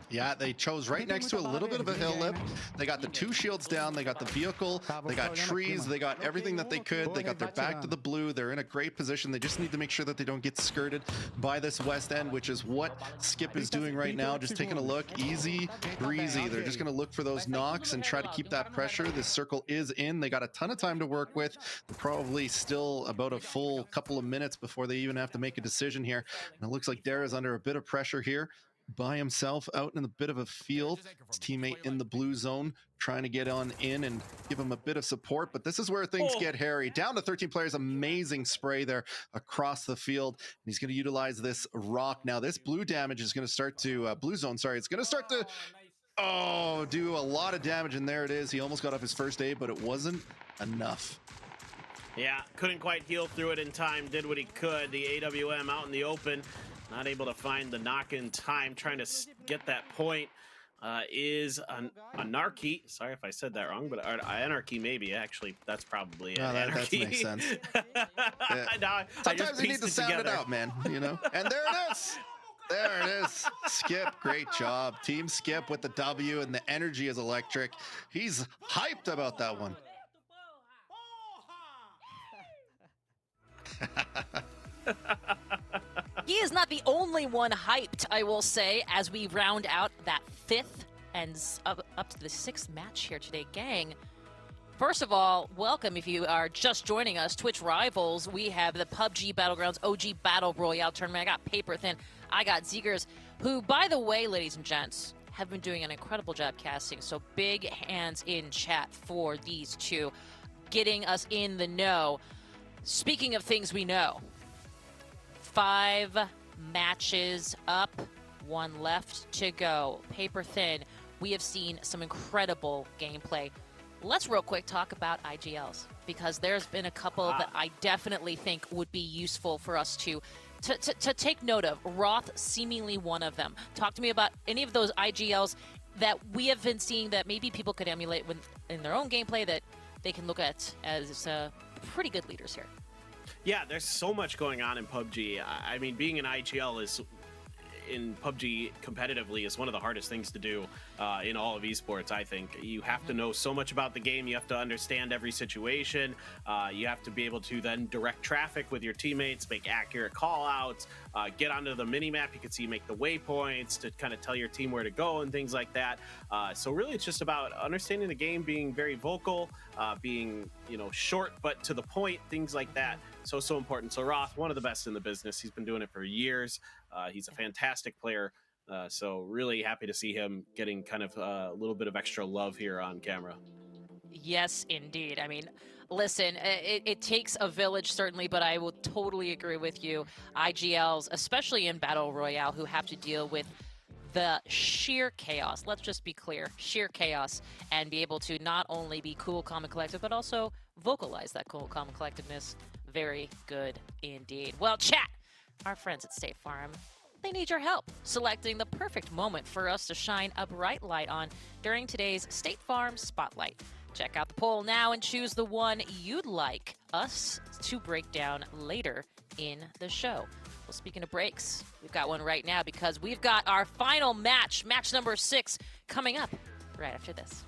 Yeah, they chose right next to a little bit of a hill lip. They got the 2 shields down, they got the vehicle, they got trees, they got everything that they could. They got their back to the blue. They're in a great position. They just need to make sure that they don't get skirted by this west end, which is what Skip is doing right now. Just taking a look, easy breezy. They're just going to look for those knocks and try to keep that pressure. This circle is in. They got a ton of time to work with. They're probably still about a full couple of minutes before they even have to make a decision here. And it looks like Dara's under a bit of pressure here by himself out in a bit of a field. His teammate in the blue zone trying to get on in and give him a bit of support, but this is where things get hairy. Down to 13 players. Amazing spray there across the field, and he's going to utilize this rock. Now this blue damage is going to start to blue zone, sorry, it's going to start to do a lot of damage, and there it is. He almost got off his first aid, but it wasn't enough. Yeah, couldn't quite heal through it in time. Did what he could. The AWM out in the open, not able to find the knock in time. Trying to get that point is Anarchy. Sorry if I said that wrong, but Anarchy maybe. Actually, that's probably that makes sense. Yeah. Now, sometimes you need to sound it out, man. And there it is. There it is. Skip, great job. Team Skip with the W, and the energy is electric. He's hyped about that one. He is not the only one hyped, I will say, as we round out that 5th and up to the 6th match here today, gang. First of all, welcome if you are just joining us. Twitch Rivals, we have the PUBG Battlegrounds OG Battle Royale tournament. I got Paper Thin, I got Zegers, who, by the way, ladies and gents, have been doing an incredible job casting. So big hands in chat for these two, getting us in the know. Speaking of things we know, 5 matches up, 1 left to go. Paper Thin, we have seen some incredible gameplay. Let's real quick talk about IGLs, because there's been a couple that I definitely think would be useful for us to take note of. Roth seemingly one of them. Talk to me about any of those IGLs that we have been seeing that maybe people could emulate in their own gameplay that they can look at as pretty good leaders here. Yeah, there's so much going on in PUBG. I mean, being an IGL is in PUBG competitively is one of the hardest things to do in all of esports. I think you have to know so much about the game. You have to understand every situation. You have to be able to then direct traffic with your teammates, make accurate call outs, get onto the mini map. You can see, make the waypoints to kind of tell your team where to go and things like that. So really it's just about understanding the game, being very vocal, being, you know, short but to the point, things like that. So important. So Roth, one of the best in the business. He's been doing it for years. He's a fantastic player. So really happy to see him getting kind of a little bit of extra love here on camera. Yes, indeed. I mean, listen, it takes a village, certainly, but I will totally agree with you. IGLs, especially in Battle Royale, who have to deal with the sheer chaos. Let's just be clear, sheer chaos, and be able to not only be cool, calm, and collected, but also vocalize that cool, calm, and collectedness. Very good indeed. Well, chat, our friends at State Farm, they need your help selecting the perfect moment for us to shine a bright light on during today's State Farm Spotlight. Check out the poll now and choose the one you'd like us to break down later in the show. Well, speaking of breaks, we've got one right now because we've got our final match, match number 6, coming up right after this.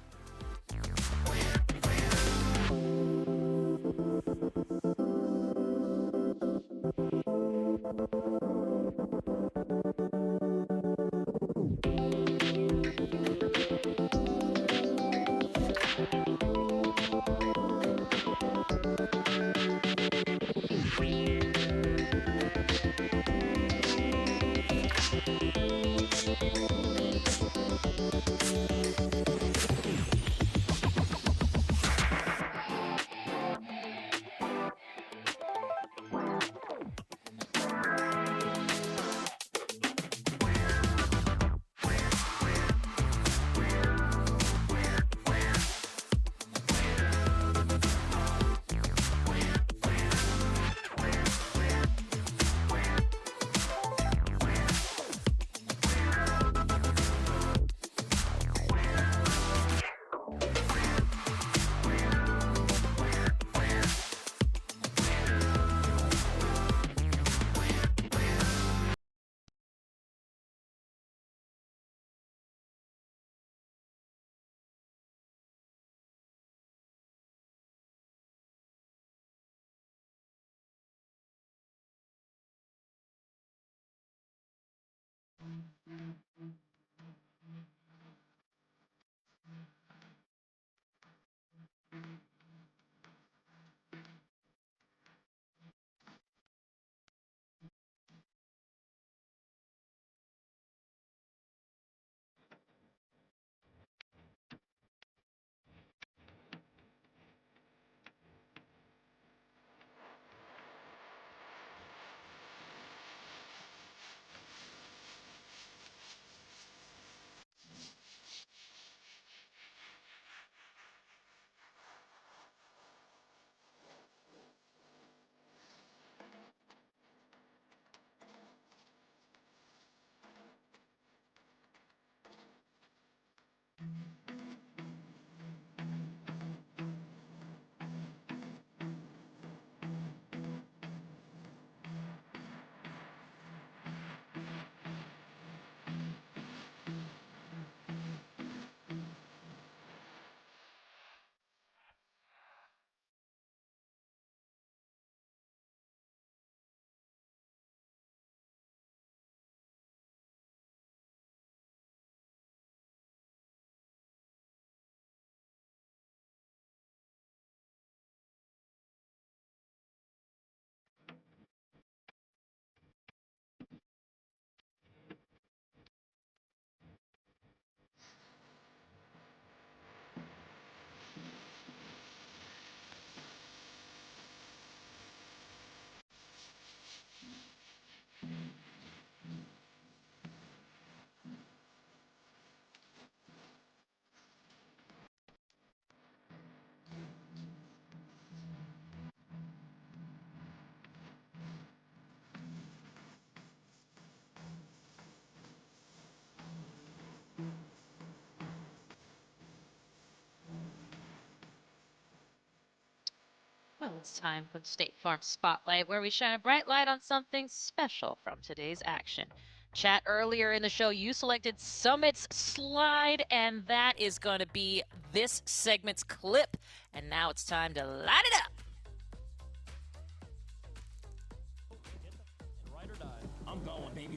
Well, it's time for the State Farm Spotlight, where we shine a bright light on something special from today's action. Chat, earlier in the show, you selected Summit's slide, and that is going to be this segment's clip. And now it's time to light it up.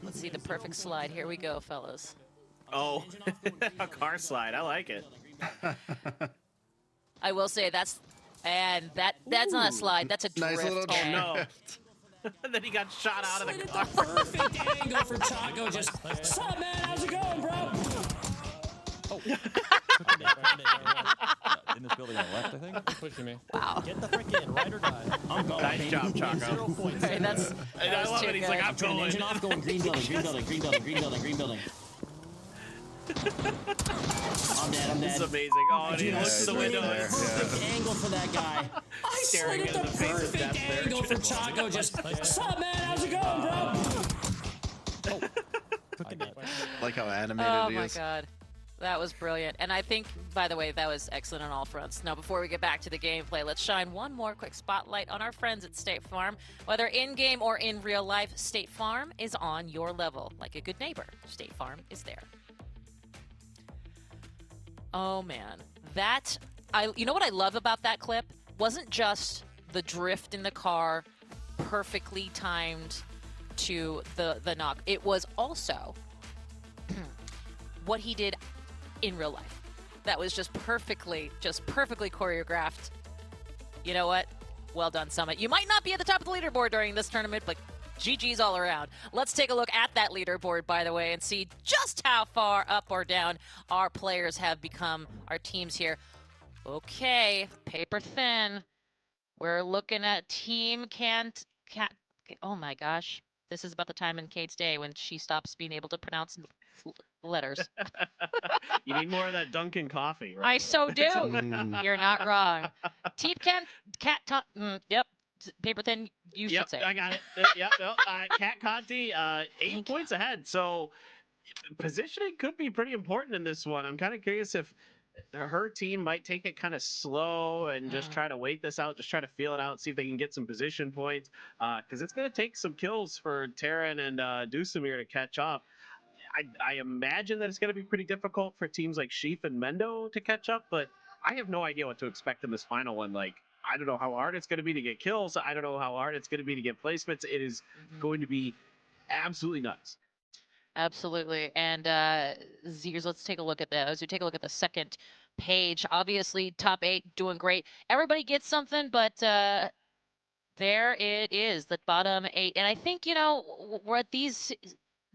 Let's see the perfect slide. Here we go, fellas. Oh, a car slide. I like it. I will say that's not a slide. That's a drift. Nice little Oh, No. And then he got shot out of the car. Perfect angle for Chaco. Just, what's up, man? How's it going, bro? In this building on the left, I think. Pushing me. Wow. Get the frick in, ride or die. I'm going. Nice job, Chaco. 0 points. All right, that's And I love it. He's like, I'm Turn going. engine off, going green building, green building, green building, green building, green building. I'm dead, This is amazing. Oh, and he looks to the window. there. Perfect angle for that guy. I Staring slid at into the the face of perfect death there. angle for Chaco. Just, what's up, man? How's it going, bro? Like how animated Oh he my is. god. That was brilliant. And I think, by the way, that was excellent on all fronts. Now, before we get back to the gameplay, let's shine one more quick spotlight on our friends at State Farm. Whether in-game or in real life, State Farm is on your level. Like a good neighbor, State Farm is there. Oh man, you know what I love about that clip? Wasn't just the drift in the car perfectly timed to the knock. It was also what he did in real life. That was just perfectly choreographed. You know what? Well done, Summit. You might not be at the top of the leaderboard during this tournament, but GG's all around. Let's take a look at that leaderboard, by the way, and see just how far up or down our players have become, our teams here. Okay, paper thin. We're looking at Team Cat. Oh my gosh. This is about the time in Kate's day when she stops being able to pronounce letters. You need more of that Dunkin' coffee, right? I so do. Mm. You're not wrong. Team Cat. Yep. Paper thin. You Yep, should say. I got it. Yep. Cat Conti, 8 points ahead. So positioning could be pretty important in this one. I'm kind of curious if her team might take it kind of slow and just try to wait this out, just try to feel it out, see if they can get some position points. Because it's going to take some kills for Terran and Dusumir to catch up. I imagine that it's going to be pretty difficult for teams like Sheaf and Mendo to catch up, but I have no idea what to expect in this final one. Like, I don't know how hard it's going to be to get kills. I don't know how hard it's going to be to get placements. It is going to be absolutely nuts. Absolutely. And Zers, let's take a look at those. We take a look at the second page. Obviously, top 8 doing great. Everybody gets something, but there it is, the bottom 8. And I think, you know, what these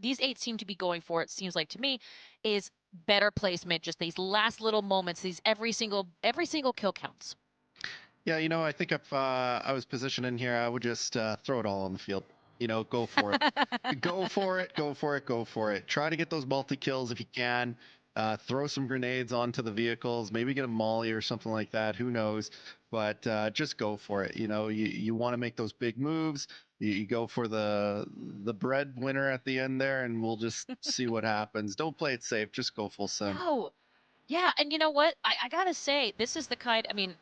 8 seem to be going for, it seems like to me, is better placement. Just these last little moments. These every single kill counts. Yeah, you know, I think if I was positioned in here, I would just throw it all on the field. You know, go for it. Go for it, go for it, go for it. Try to get those multi-kills if you can. Throw some grenades onto the vehicles, maybe get a molly or something like that. Who knows? But just go for it. You know, you want to make those big moves. You go for the breadwinner at the end there, and we'll just see what happens. Don't play it safe. Just go full sim. No. Yeah, and you know what? I gotta say, this is the kind, I mean,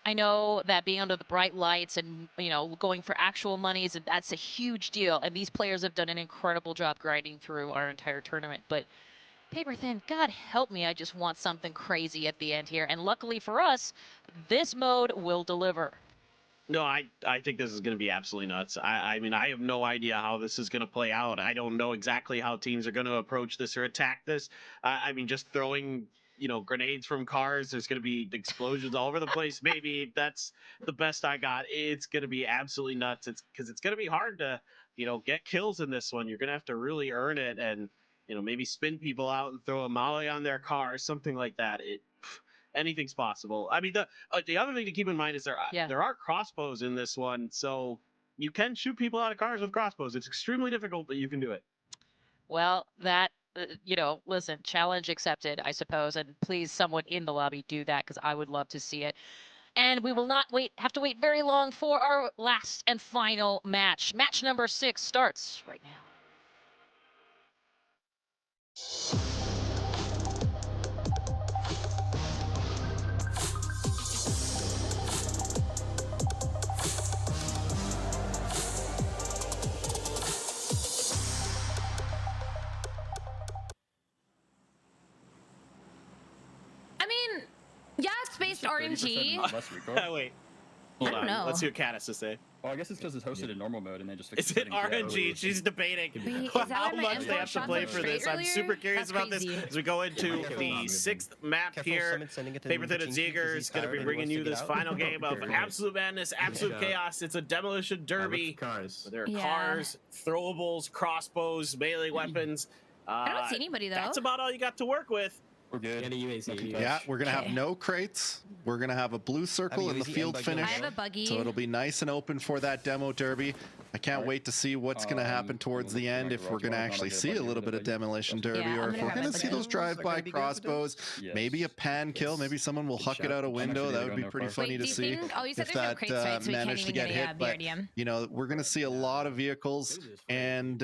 I know that being under the bright lights and, you know, going for actual monies, that's a huge deal. And these players have done an incredible job grinding through our entire tournament. But paper thin, God help me, I just want something crazy at the end here. And luckily for us, this mode will deliver. No, I think this is going to be absolutely nuts. I mean, I have no idea how this is going to play out. I don't know exactly how teams are going to approach this or attack this. I mean, just throwing, you know, grenades from cars. There's going to be explosions all over the place. Maybe that's the best I got. It's going to be absolutely nuts. It's because it's going to be hard to, you know, get kills in this one. You're going to have to really earn it and, you know, maybe spin people out and throw a molly on their car, something like that. Anything's possible. I mean, the other thing to keep in mind is there are crossbows in this one, so you can shoot people out of cars with crossbows. It's extremely difficult, but you can do it. Well, that, you know, listen, challenge accepted, I suppose. And please, someone in the lobby do that because I would love to see it. And we will not have to wait very long for our last and final match. Match number 6 starts right now. RNG? Less recoil? Wait, I hold don't on. know. Let's see what Caddis to say. Well, I guess it's because it's hosted in normal mode and they just fixed Is the it settings. RNG? She's debating Wait, is that how why my much they M4 have to shots play went for straight this. I'm earlier? super curious That's about this crazy. as we go into the 6th map here. Paper Thin and Ziegler is going to be bringing you this final game of Absolute Madness, Absolute Chaos. It's a demolition derby. There are Yeah. cars, throwables, crossbows, melee weapons. I don't see anybody though. That's about all you got to work with. We're good. Yeah, we're gonna have Okay. no crates. We're gonna have a blue circle in the field finish. I have a buggy. So it'll be nice and open for that demo derby. I can't wait to see what's going to happen towards the end, if we're going to actually see a little bit of demolition derby, Yeah, or I'm if gonna we're grab going my to see buggy. those drive-by crossbows, maybe a pan kill, maybe someone will huck it out a window. That would be pretty funny to Wait, do see. you think? Oh, you said if there's no that crates, right? So we can't managed to even get get hit, a but BRDM. you know, we're going to see a lot of vehicles, and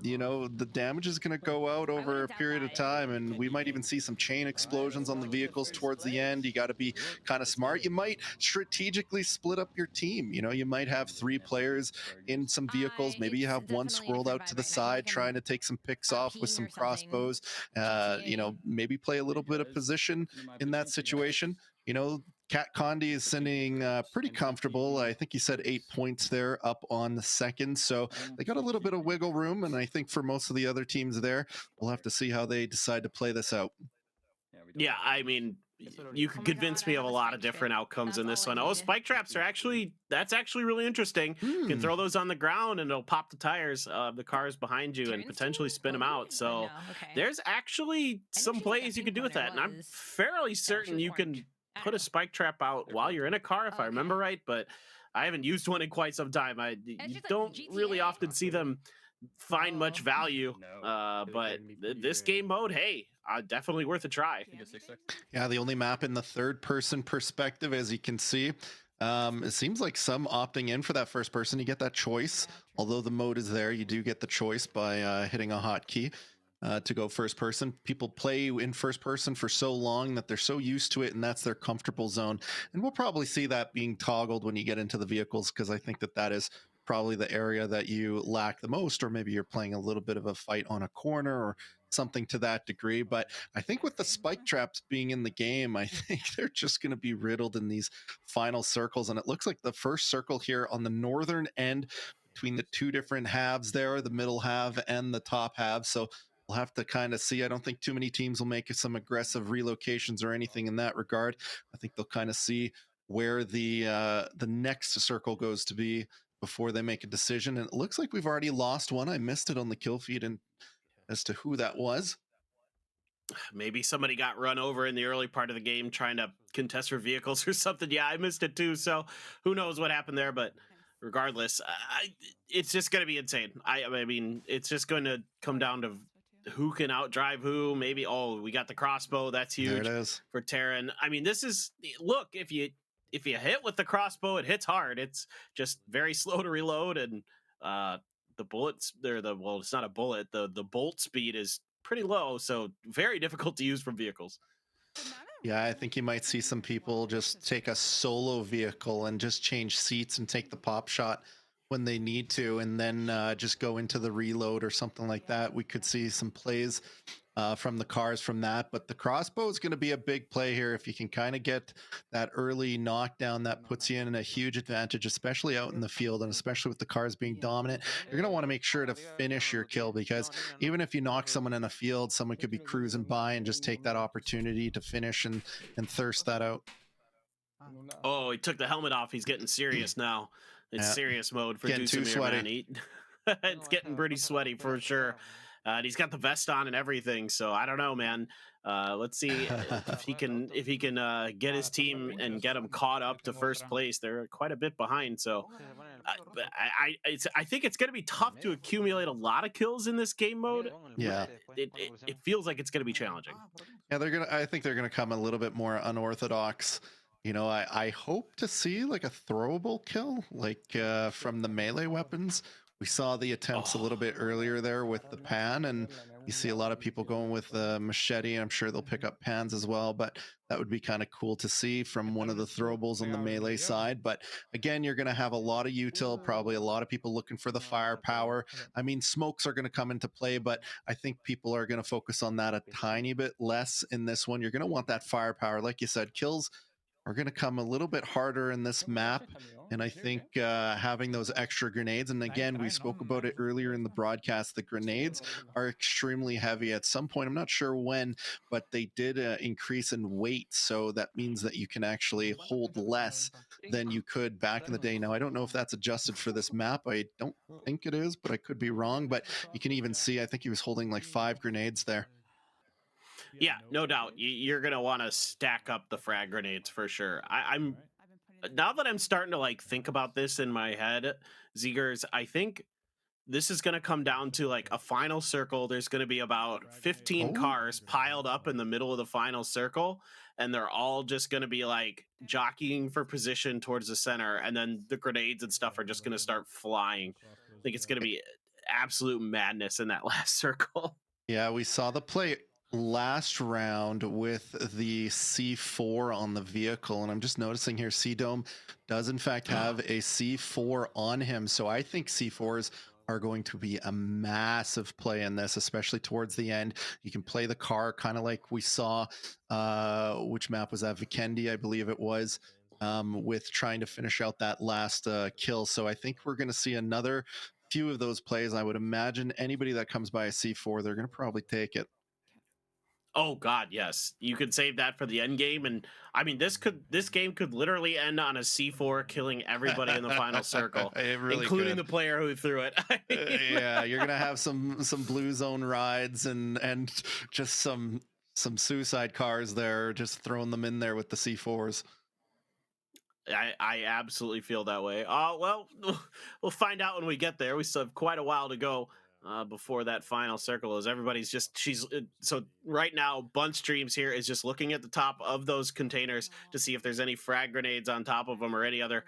you know, the damage is going to go out over a period of time, and we might even see some chain explosions on the vehicles towards the end. You got to be kind of smart. You might strategically split up your team. You know, you might have 3 players in some vehicles. Maybe you have one squirreled out to the side trying to take some picks off with some crossbows. You know, maybe play a little bit of position in that situation. You know, Cat Condi is sending pretty comfortable. I think he said 8 points there up on the second. So they got a little bit of wiggle room. And I think for most of the other teams there, we'll have to see how they decide to play this out. Yeah, I mean, you could convince me of a lot of different outcomes in this one. Oh, spike traps are that's actually really interesting. You can throw those on the ground and it'll pop the tires of the cars behind you and potentially spin them out. So there's actually some plays you can do with that. And I'm fairly certain you can put a spike trap out while you're in a car, if I remember right, but I haven't used one in quite some time. You don't really often see them find much value, but this game mode, hey, definitely worth a try. Yeah, the only map in the third person perspective, as you can see. It seems like some opting in for that first person. You get that choice. Although the mode is there, you do get the choice by hitting a hotkey to go first person. People play in first person for so long that they're so used to it, and that's their comfortable zone. And we'll probably see that being toggled when you get into the vehicles, because I think that is probably the area that you lack the most, or maybe you're playing a little bit of a fight on a corner or something to that degree. But I think with the spike traps being in the game, I think they're just going to be riddled in these final circles. And it looks like the first circle here on the northern end between the 2 different halves there, the middle half and the top half. So we'll have to kind of see. I don't think too many teams will make some aggressive relocations or anything in that regard. I think they'll kind of see where the next circle goes to be before they make a decision. And it looks like we've already lost one. I missed it on the kill feed and as to who that was. Maybe somebody got run over in the early part of the game trying to contest for vehicles or something. Yeah, I missed it too. So who knows what happened there, but regardless, it's just going to be insane. I mean, it's just going to come down to who can outdrive who. Maybe, we got the crossbow. That's huge. There it is. For Terran. I mean, look, if you hit with the crossbow, it hits hard. It's just very slow to reload, and the bullets it's not a bullet. The bolt speed is pretty low, so very difficult to use from vehicles. Yeah, I think you might see some people just take a solo vehicle and just change seats and take the pop shot when they need to, and then just go into the reload or something like that. We could see some plays from the cars from that, but the crossbow is going to be a big play here. If you can kind of get that early knockdown, that puts you in a huge advantage, especially out in the field, and especially with the cars being dominant. You're going to want to make sure to finish your kill, because even if you knock someone in a field, someone could be cruising by and just take that opportunity to finish and thirst that out. Oh, he took the helmet off. He's getting serious now. It's serious mode for Getting too Dusumir, sweaty. man. It's getting pretty sweaty for sure. And he's got the vest on and everything, so I don't know, man. Let's see if he can get his team and get them caught up to first place. They're quite a bit behind, so I think it's going to be tough to accumulate a lot of kills in this game mode. Yeah, it feels like it's going to be challenging. Yeah, I think they're gonna come a little bit more unorthodox. You know, I hope to see like a throwable kill, like from the melee weapons. We saw the attempts a little bit earlier there with the pan, and you see a lot of people going with the machete. I'm sure they'll pick up pans as well, but that would be kind of cool to see from one of the throwables on the melee side. But again, you're going to have a lot of util, probably a lot of people looking for the firepower. I mean, smokes are going to come into play, but I think people are going to focus on that a tiny bit less in this one. You're going to want that firepower. Like you said, kills are going to come a little bit harder in this map. And I think having those extra grenades, and again, we spoke about it earlier in the broadcast, the grenades are extremely heavy at some point. I'm not sure when, but they did increase in weight. So that means that you can actually hold less than you could back in the day. Now, I don't know if that's adjusted for this map. I don't think it is, but I could be wrong. But you can even see, I think he was holding like 5 grenades there. Yeah, no doubt. You're going to want to stack up the frag grenades for sure. I'm now that I'm starting to like think about this in my head, Zegers, I think this is going to come down to like a final circle. There's going to be about 15 cars piled up in the middle of the final circle, and they're all just going to be like jockeying for position towards the center, and then the grenades and stuff are just going to start flying. I think it's going to be absolute madness in that last circle. Yeah, we saw the play last round with the C4 on the vehicle, and I'm just noticing here C-Dome does in fact have a C4 on him, so I think C4s are going to be a massive play in this, especially towards the end. You can play the car kind of like we saw, which map was that? Vikendi, I believe it was, with trying to finish out that last kill. So I think we're going to see another few of those plays. I would imagine anybody that comes by a C4, they're going to probably take it. Oh God, yes. You could save that for the end game, and I mean this game could literally end on a C4 killing everybody in the final circle, really including could. the player who threw it. Yeah, you're gonna have some blue zone rides and just some suicide cars there, just throwing them in there with the C4s. I absolutely feel that way. Well, we'll find out when we get there. We still have quite a while to go before that final circle. Is everybody's just so right now Bunt Streams here is just looking at the top of those containers to see if there's any frag grenades on top of them or any other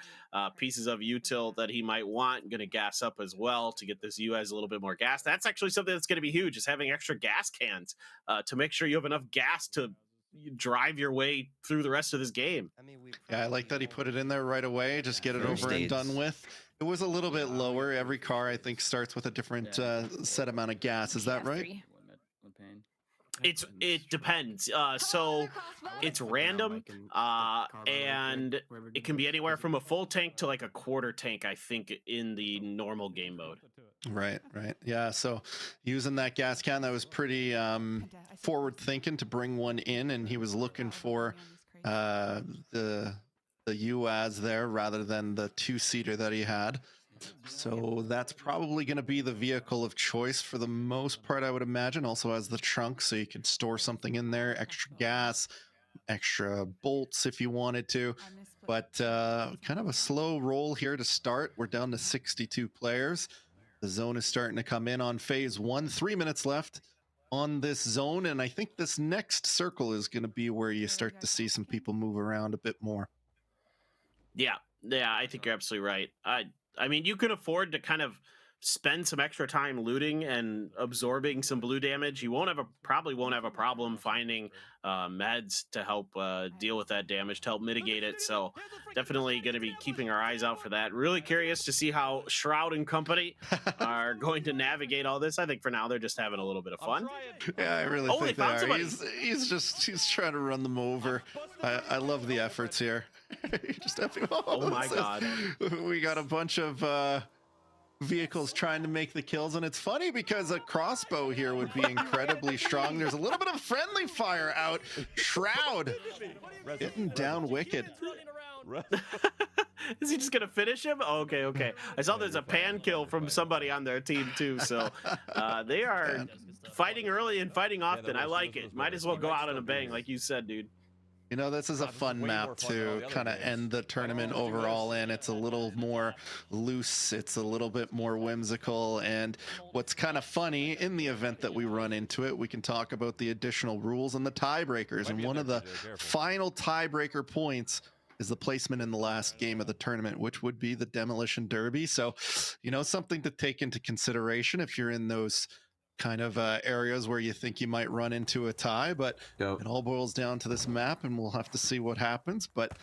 pieces of util that he might want. Going to gas up as well to get this US a little bit more gas. That's actually something that's going to be huge, is having extra gas cans to make sure you have enough gas to drive your way through the rest of this game. Yeah, I like that he put it in there right away. Just get it over and done with. It was a little bit lower. Every car, I think, starts with a different set amount of gas. Is that right? It depends. So it's random, and it can be anywhere from a full tank to like a quarter tank, I think, in the normal game mode. Right. Yeah, so using that gas can, that was pretty forward thinking to bring one in, and he was looking for the UAZ there rather than the 2-seater that he had. So that's probably going to be the vehicle of choice for the most part, I would imagine. Also has the trunk, so you can store something in there, extra gas, extra bolts if you wanted to. But kind of a slow roll here to start. We're down to 62 players. The zone is starting to come in on phase 1. 3 minutes left on this zone, and I think this next circle is going to be where you start to see some people move around a bit more. Yeah, I think you're absolutely right. I mean, you can afford to kind of spend some extra time looting and absorbing some blue damage. You probably won't have a problem finding meds to help deal with that damage, to help mitigate it. So definitely going to be keeping our eyes out for that. Really curious to see how Shroud and company are going to navigate all this. I think for now they're just having a little bit of fun. Yeah, I really think they are. He's trying to run them over. I love the efforts here. Oh my God. We got a bunch of vehicles trying to make the kills, and it's funny because a crossbow here would be incredibly strong. There's a little bit of friendly fire out. Shroud getting down wicked. Is he just gonna finish him? Oh, okay. I saw there's a pan kill from somebody on their team too, so they are fighting early and fighting often. I like it. Might as well go out on a bang, like you said, dude. You know, this is a fun map to kind of end the tournament overall in. It's a little more loose. It's a little bit more whimsical. And what's kind of funny, in the event that we run into it, we can talk about the additional rules and the tiebreakers. And one of the final tiebreaker points is the placement in the last game of the tournament, which would be the Demolition Derby. So, you know, something to take into consideration if you're in those kind of areas where you think you might run into a tie, but it all boils down to this map, and we'll have to see what happens. But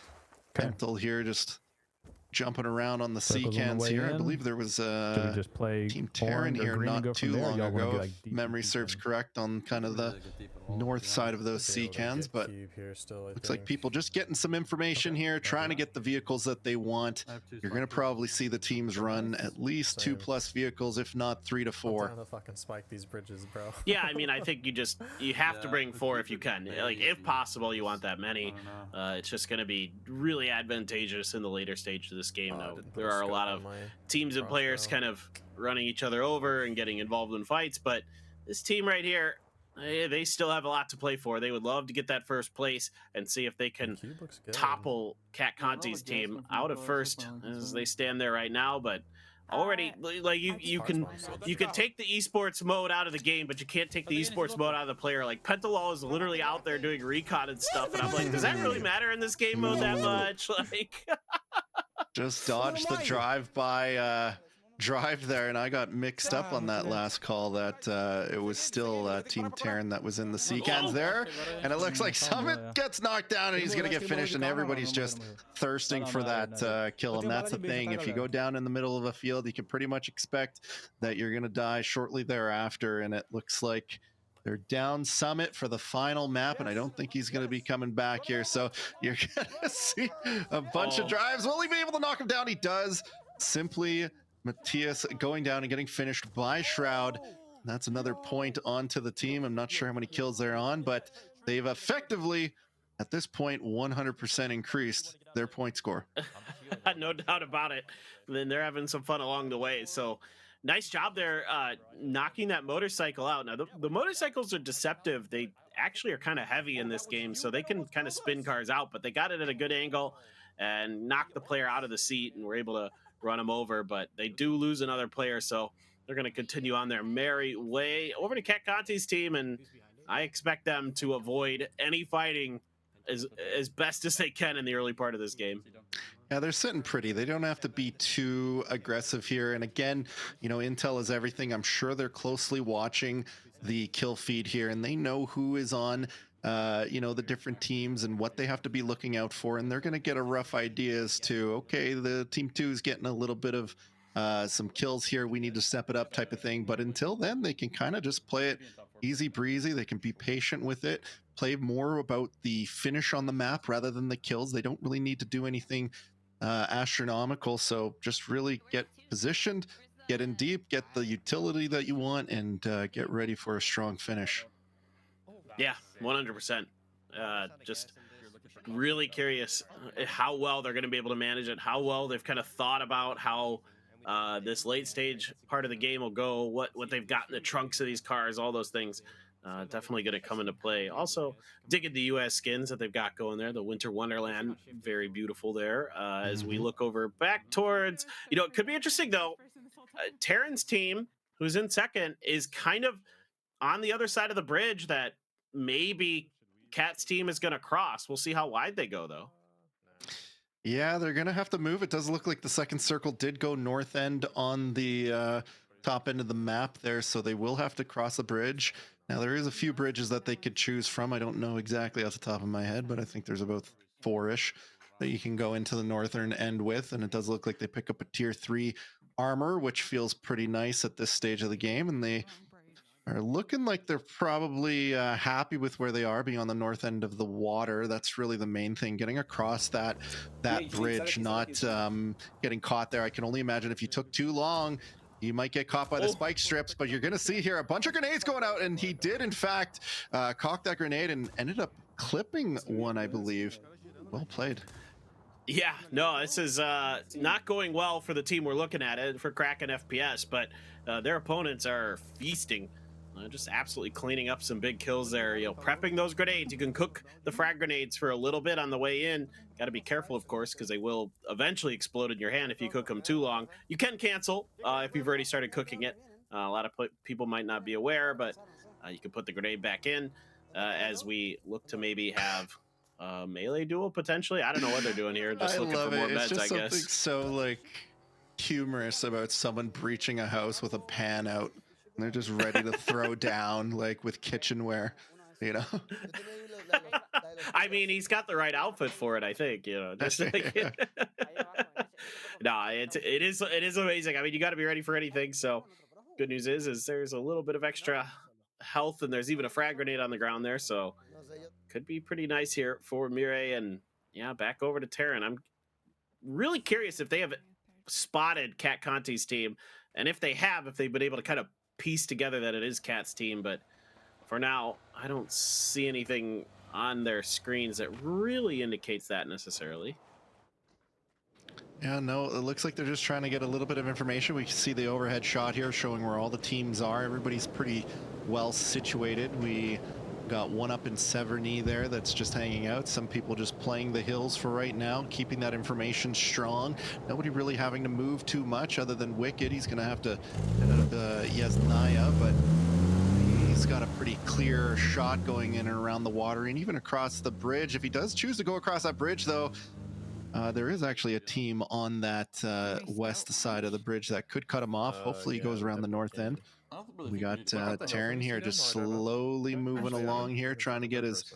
Pentel here just jumping around on the C-cans here. I believe there was Team Terran here not too long ago, if memory serves correct, on kind of the north side of those sea cans, but looks like people just getting some information here, trying to get the vehicles that they want. You're going to probably see the teams run at least 2+ vehicles, if not 3 to 4. I'm trying to fucking spike these bridges, bro. Yeah, I mean, I think you have to bring 4 if you can. Like, if possible, you want that many. It's just going to be really advantageous in the later stage of this game. Though there are a lot of teams and players kind of running each other over and getting involved in fights, but this team right here, they still have a lot to play for. They would love to get that first place and see if they can topple Cat Conti's team out of first as they stand there right now. But already, like you can take the esports mode out of the game, but you can't take the esports mode out of the player. Like Pentalol is literally out there doing recon and stuff, and I'm like, does that really matter in this game mode that much? Like, just dodged the drive there, and I got mixed up on that last call that it was still Team Terran that was in the sea cans there, and it looks like Summit gets knocked down and he's gonna get finished, and everybody's just thirsting for that kill. And that's the thing, if you go down in the middle of a field, you can pretty much expect that you're gonna die shortly thereafter, and it looks like they're down Summit for the final map, and I don't think he's going to be coming back here. So you're going to see a bunch of drives. Will he be able to knock him down? He does. Simply Matthias going down and getting finished by Shroud. That's another point onto the team. I'm not sure how many kills they're on, but they've effectively, at this point, 100% increased their point score. no doubt about it. And then they're having some fun along the way. So nice job there, knocking that motorcycle out. Now, the motorcycles are deceptive. They actually are kind of heavy in this game, so they can kind of spin cars out, but they got it at a good angle and knocked the player out of the seat and were able to run him over. But they do lose another player, so they're going to continue on their merry way over to Cat Conti's team, and I expect them to avoid any fighting as best as they can in the early part of this game. Yeah, they're sitting pretty. They don't have to be too aggressive here. And again, you know, intel is everything. I'm sure they're closely watching the kill feed here, and they know who is on, you know, the different teams and what they have to be looking out for. And they're going to get a rough idea as to, okay, the team 2 is getting a little bit of some kills here. We need to step it up type of thing. But until then, they can kind of just play it easy breezy. They can be patient with it, play more about the finish on the map rather than the kills. They don't really need to do anything astronomical, so just really get positioned, get in deep, get the utility that you want, and get ready for a strong finish. Yeah, 100%. Just really curious how well they're going to be able to manage it, how well they've kind of thought about how this late stage part of the game will go, what they've got in the trunks of these cars, all those things. Definitely going to come into play. Also, digging the U.S. skins that they've got going there. The Winter Wonderland, very beautiful there. As we look over back towards, you know, it could be interesting though. Terran's team, who's in second, is kind of on the other side of the bridge that maybe Cat's team is going to cross. We'll see how wide they go though. Yeah, they're going to have to move. It does look like the second circle did go north end on the top end of the map there, so they will have to cross a bridge. Now, there is a few bridges that they could choose from. I don't know exactly off the top of my head, but I think there's about 4-ish that you can go into the northern end with, and it does look like they pick up a tier 3 armor, which feels pretty nice at this stage of the game, and they are looking like they're probably happy with where they are, being on the north end of the water. That's really the main thing, getting across that bridge, not getting caught there. I can only imagine if you took too long, you might get caught by the spike strips, but you're going to see here a bunch of grenades going out, and he did, in fact, cock that grenade and ended up clipping one, I believe. Well played. Yeah, no, this is not going well for the team we're looking at it for Kraken FPS, but their opponents are feasting. Just absolutely cleaning up some big kills there. You know, prepping those grenades. You can cook the frag grenades for a little bit on the way in. Got to be careful, of course, because they will eventually explode in your hand if you cook them too long. You can cancel if you've already started cooking it. A lot of people might not be aware, but you can put the grenade back in as we look to maybe have melee duel potentially. I don't know what they're doing here. Just looking for more meds, I guess. It's so like humorous about someone breaching a house with a pan out. And they're just ready to throw down, like with kitchenware, you know. I mean, he's got the right outfit for it, I think. You know, just like, no, it is amazing. I mean, you got to be ready for anything. So, good news is there's a little bit of extra health, and there's even a frag grenade on the ground there, so could be pretty nice here for Mireille. And yeah, back over to Terran. I'm really curious if they have spotted Cat Conti's team, and if they have, if they've been able to kind of piece together that it is Cat's team. But for now, I don't see anything on their screens that really indicates that necessarily. Yeah, no, it looks like they're just trying to get a little bit of information. We can see the overhead shot here showing where all the teams are. Everybody's pretty well situated. We got one up in Severny there that's just hanging out. Some people just playing the hills for right now, keeping that information strong. Nobody really having to move too much other than Wicked. He's going to have to head out of Yasnaya, but he's got a pretty clear shot going in and around the water and even across the bridge. If he does choose to go across that bridge, though, there is actually a team on that west side of the bridge that could cut him off. Hopefully he goes around the north end. We got Terran here just slowly moving along here, trying to get his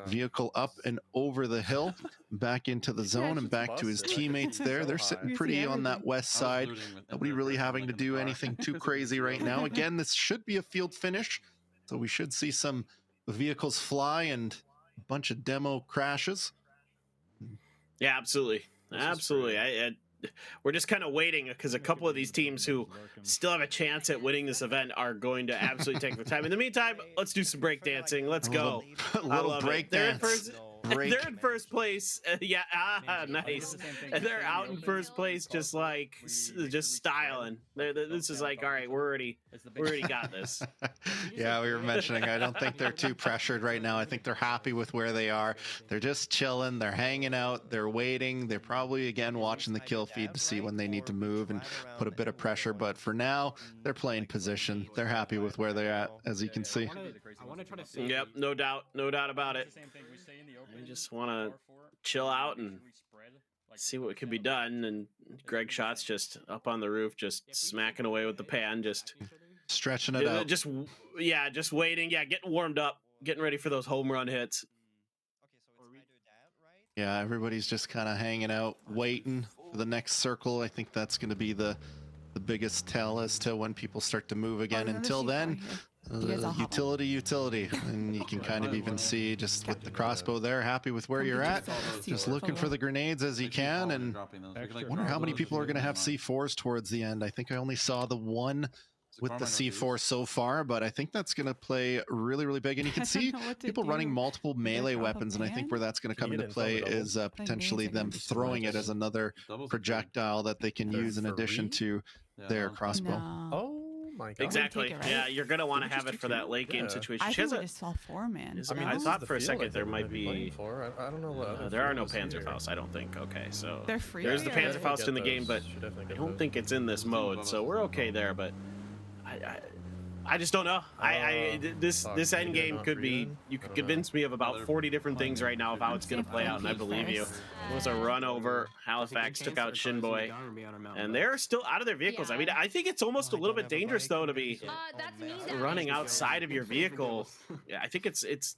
vehicle up and over the hill, back into the zone and back to his teammates there. They're sitting pretty on that west side. Nobody really having to do anything too crazy right now. Again, this should be a field finish, so we should see some vehicles fly and a bunch of demo crashes. Yeah, absolutely. Absolutely. We're just kind of waiting because a couple of these teams who still have a chance at winning this event are going to absolutely take the time. In the meantime, let's do some breakdancing. Let's go. A little break dance. They're in first place. Yeah, nice. And they're out in first place, just styling. This is like, all right, we already got this. Yeah, we were mentioning, I don't think they're too pressured right now. I think they're happy with where they are. They're just chilling. They're hanging out. They're waiting. They're probably, again, watching the kill feed to see when they need to move and put a bit of pressure. But for now, they're playing position. They're happy with where they're at, as you can see. Yep, no doubt about it. I just want to chill out and see what could be done. And Greg Shot's just up on the roof, just smacking away with the pan, just stretching it out. Just waiting. Yeah, getting warmed up, getting ready for those home run hits. Yeah, everybody's just kind of hanging out, waiting for the next circle. I think that's going to be the biggest tell as to when people start to move again. Until then, utility, and you can kind of even see just with the crossbow there, happy with where you're at, just looking for the grenades as you can. And I wonder how many people are going to have C4s towards the end. I think I only saw the one with the C4 so far, but I think that's going to play really, really big. And you can see people running multiple melee weapons, and I think where that's going to come into play is potentially them throwing it as another projectile that they can use in addition to their crossbow. Oh my god. Exactly. Right? Yeah, you're going to want to have it for that late game situation. I She has think we just saw 4 man. I mean, I thought for a second there might be. I don't know what There are no Panzerfaust, I don't think. Okay, so They're free. there's the Yeah, Panzerfaust in the game, but I don't think it's in this mode, so we're okay there. But I just don't know. This end game could be. You could convince me of about 40 different things right now of how it's going to play out, and I believe you. It was a run over. Halifax took out Shinboy, and they're still out of their vehicles. I mean, I think it's almost a little bit dangerous though to be running outside of your vehicle. Yeah, I think it's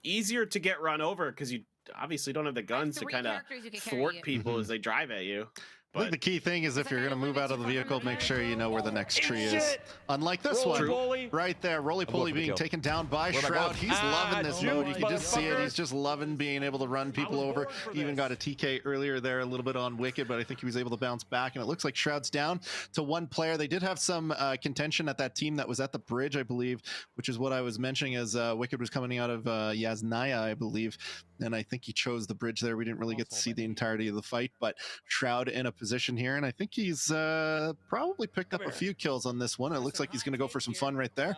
easier to get run over because you obviously don't have the guns to kind of thwart people as they drive at you. I think the key thing is if you're going to move out of the vehicle, make sure you know where the next tree is. Unlike this one, right there, Roly-Poly being taken down by Shroud. He's loving this mode. You can just see it. He's just loving being able to run people over. He even got a TK earlier there, a little bit on Wicked, but I think he was able to bounce back, and it looks like Shroud's down to one player. They did have some contention at that team that was at the bridge, I believe, which is what I was mentioning as Wicked was coming out of Yasnaya, I believe, and I think he chose the bridge there. We didn't really get to see the entirety of the fight, but Shroud in a position here, and I think he's probably picked up a few kills on this one. It looks like he's going to go for some fun right there.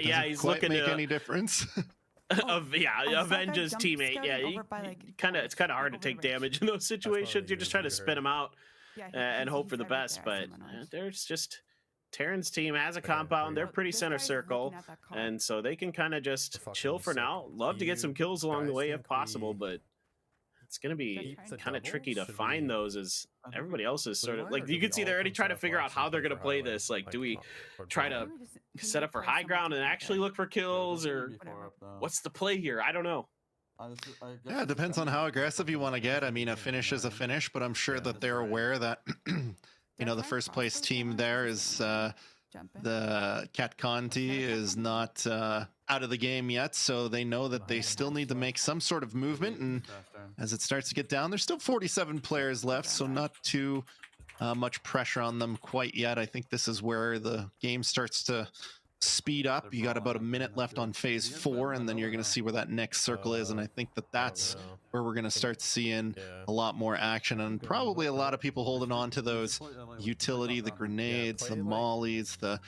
Yeah, he's quite looking make to any difference. Avenge his teammate. Yeah, it's kind of hard to take damage in those situations. You're just trying to spin them out and hope for the best. But there's just Terran's team has a compound. They're pretty center circle, and so they can kind of just chill for now. Love to get some kills along the way if possible, but it's going to be kind of tricky to find those as everybody else is sort of like, you can see they're already trying to figure out how they're going to play this. Like, do we try to set up for high ground and actually look for kills, or what's the play here? I don't know. Yeah, it depends on how aggressive you want to get. I mean, a finish is a finish, but I'm sure that they're aware that, you know, the first place team there is the Cat Conti is not out of the game yet, so they know that they still need to make some sort of movement. And as it starts to get down, there's still 47 players left, so not too much pressure on them quite yet. I think this is where the game starts to speed up. You got about a minute left on phase 4, and then you're going to see where that next circle is. And I think that that's where we're going to start seeing a lot more action, and probably a lot of people holding on to those utility, the grenades, the mollies, the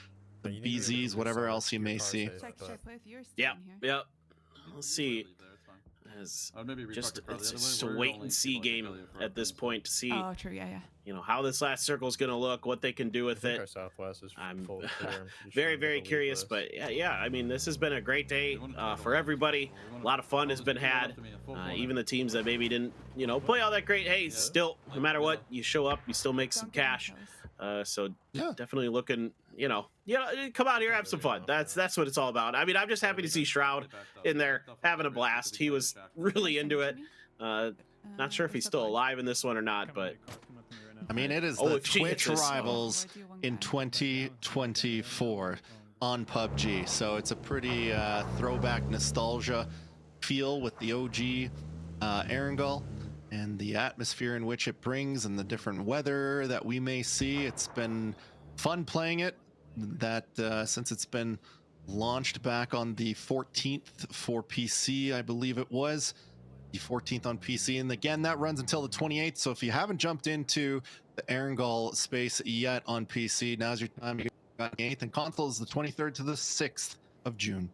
BZs, whatever else you may see. Yep. Let's see. As just it's just a wait and see game at this point to see true. Yeah. how this last circle is going to look, what they can do with it. I'm very, very curious, but yeah, I mean, this has been a great day for everybody. A lot of fun has been had. Even the teams that maybe didn't play all that great, hey, still, no matter what, you show up, you still make some cash. So definitely looking, come out here, have some fun. That's what it's all about. I mean, I'm just happy to see Shroud in there having a blast. He was really into it. Not sure if he's still alive in this one or not, but I mean, it is the Twitch Rivals in 2024 on PUBG, so it's a pretty throwback nostalgia feel with the OG Erangel and the atmosphere in which it brings and the different weather that we may see. It's been fun playing it since it's been launched back on the 14th for PC, I believe it was. The 14th on PC, and again that runs until the 28th, so if you haven't jumped into the Erangel space yet on PC, now's your time. You got the 8th, and console is the 23rd to the 6th of June.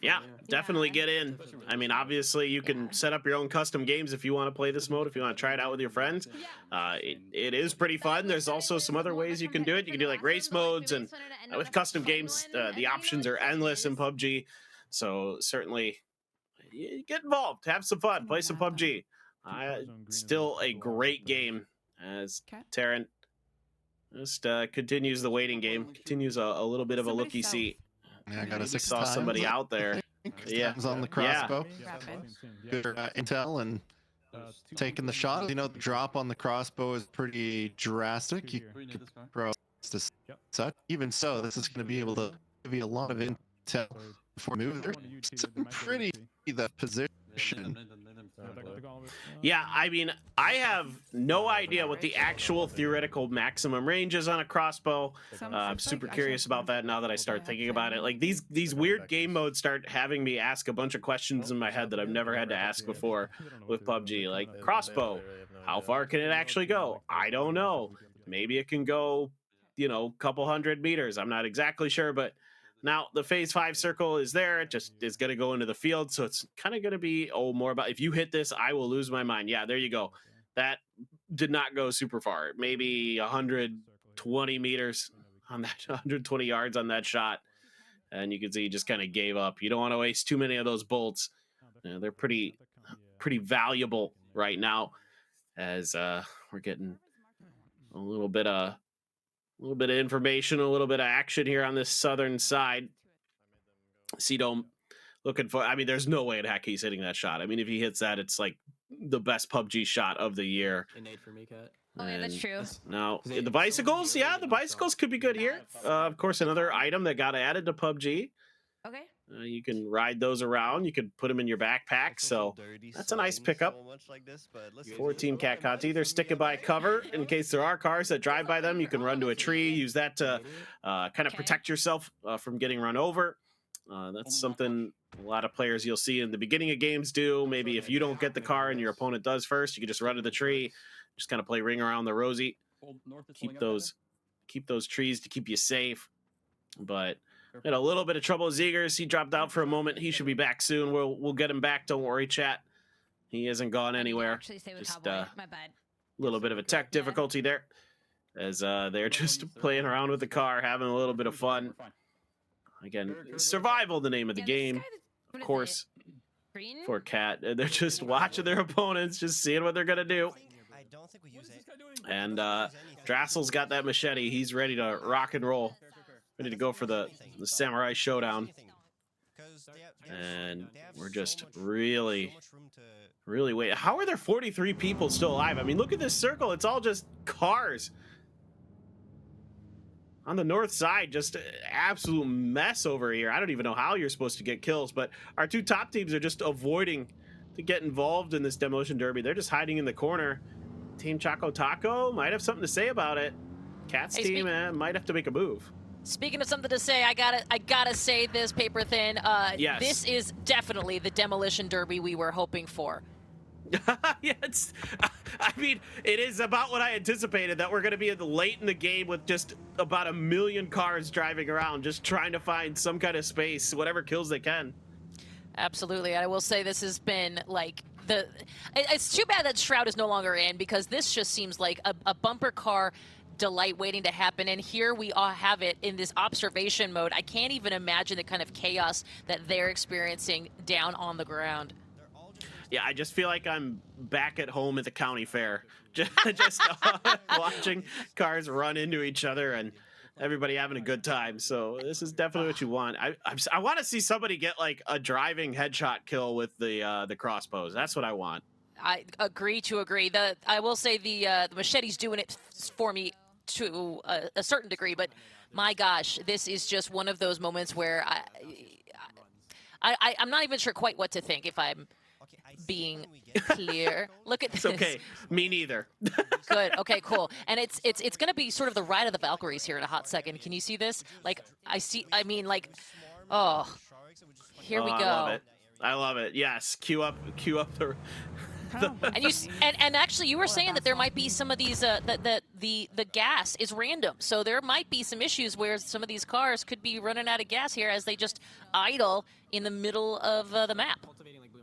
Yeah, definitely get in. I mean, obviously you can set up your own custom games if you want to play this mode, if you want to try it out with your friends. It is pretty fun. There's also some other ways you can do it. You can do like race modes, and with custom games, the options are endless in PUBG. So certainly get involved, have some fun, play some PUBG. Still a great game as Terran just continues the waiting game, continues a little bit of a looky-see. Yeah, I got a 6 saw somebody out there. Yeah, on the crossbow. Good intel and taking the shot. The drop on the crossbow is pretty drastic. You could such. Even so, this is going to be able to give you a lot of intel before moving. There's pretty the position. Yeah, I mean, I have no idea what the actual theoretical maximum range is on a crossbow. I'm super curious about that now that I start thinking about it. Like these weird game modes start having me ask a bunch of questions in my head that I've never had to ask before with PUBG. Like crossbow, how far can it actually go? I don't know. Maybe it can go, a couple 100 meters. I'm not exactly sure, but now the phase 5 circle is there. It just is going to go into the field. So it's kind of going to be, more about if you hit this, I will lose my mind. Yeah, there you go. That did not go super far. Maybe 120 meters on that, 120 yards on that shot. And you can see he just kind of gave up. You don't want to waste too many of those bolts. They're pretty valuable right now as we're getting a little bit of information, a little bit of action here on this southern side. Cdome looking for, I mean, there's no way in heck he's hitting that shot. I mean, if he hits that, it's like the best PUBG shot of the year. For me, Kat. Oh, yeah, that's true. Now, the bicycles, the bicycles could be good here. Of course, another item that got added to PUBG. Okay. You can ride those around. You could put them in your backpack. So that's a nice pickup. 14 Cat Conti. They're sticking by cover in case there are cars that drive by them. You can run to a tree. Use that to kind of protect yourself from getting run over. That's something a lot of players you'll see in the beginning of games do. Maybe if you don't get the car and your opponent does first, you can just run to the tree. Just kind of play ring around the rosy. Keep those trees to keep you safe. But had a little bit of trouble with Zegers. He dropped out for a moment. He should be back soon. We'll get him back. Don't worry, chat. He hasn't gone anywhere. Just a little bit of a tech difficulty there, as they're just playing around with the car, having a little bit of fun. Again, survival, the name of the game, of course, for Cat. They're just watching their opponents, just seeing what they're gonna do. And Drassel's got that machete. He's ready to rock and roll. Ready to go for the samurai showdown. And we're just really waiting. How are there 43 people still alive? I mean, look at this circle. It's all just cars. On the north side, just an absolute mess over here. I don't even know how you're supposed to get kills, but our two top teams are just avoiding to get involved in this demolition derby. They're just hiding in the corner. Team Choco Taco might have something to say about it. Cat's Hey, team might have to make a move. Speaking of something to say, I gotta say this, Paper Thin. Yes. This is definitely the demolition derby we were hoping for. Yeah, I mean, it is about what I anticipated, that we're going to be late in the game with just about 1 million cars driving around, just trying to find some kind of space, whatever kills they can. Absolutely. I will say this has been like it's too bad that Shroud is no longer in, because this just seems like a bumper car delight waiting to happen, and here we all have it in this observation mode. I can't even imagine the kind of chaos that they're experiencing down on the ground. Yeah, I just feel like I'm back at home at the county fair, just watching cars run into each other and everybody having a good time. So this is definitely what you want. I want to see somebody get like a driving headshot kill with the crossbows. That's what I want. I agree to agree. I will say the machete's doing it for me to a certain degree, but my gosh, this is just one of those moments where I'm not even sure quite what to think, if I'm being clear. Look at this. It's okay. Me neither. Good. Okay, cool. And it's going to be sort of the ride of the Valkyries here in a hot second. Can you see this? Like, oh, here we go. I love it. I love it. Yes. Queue up the and actually, you were saying that there might be some of these that the gas is random, so there might be some issues where some of these cars could be running out of gas here as they just idle in the middle of the map.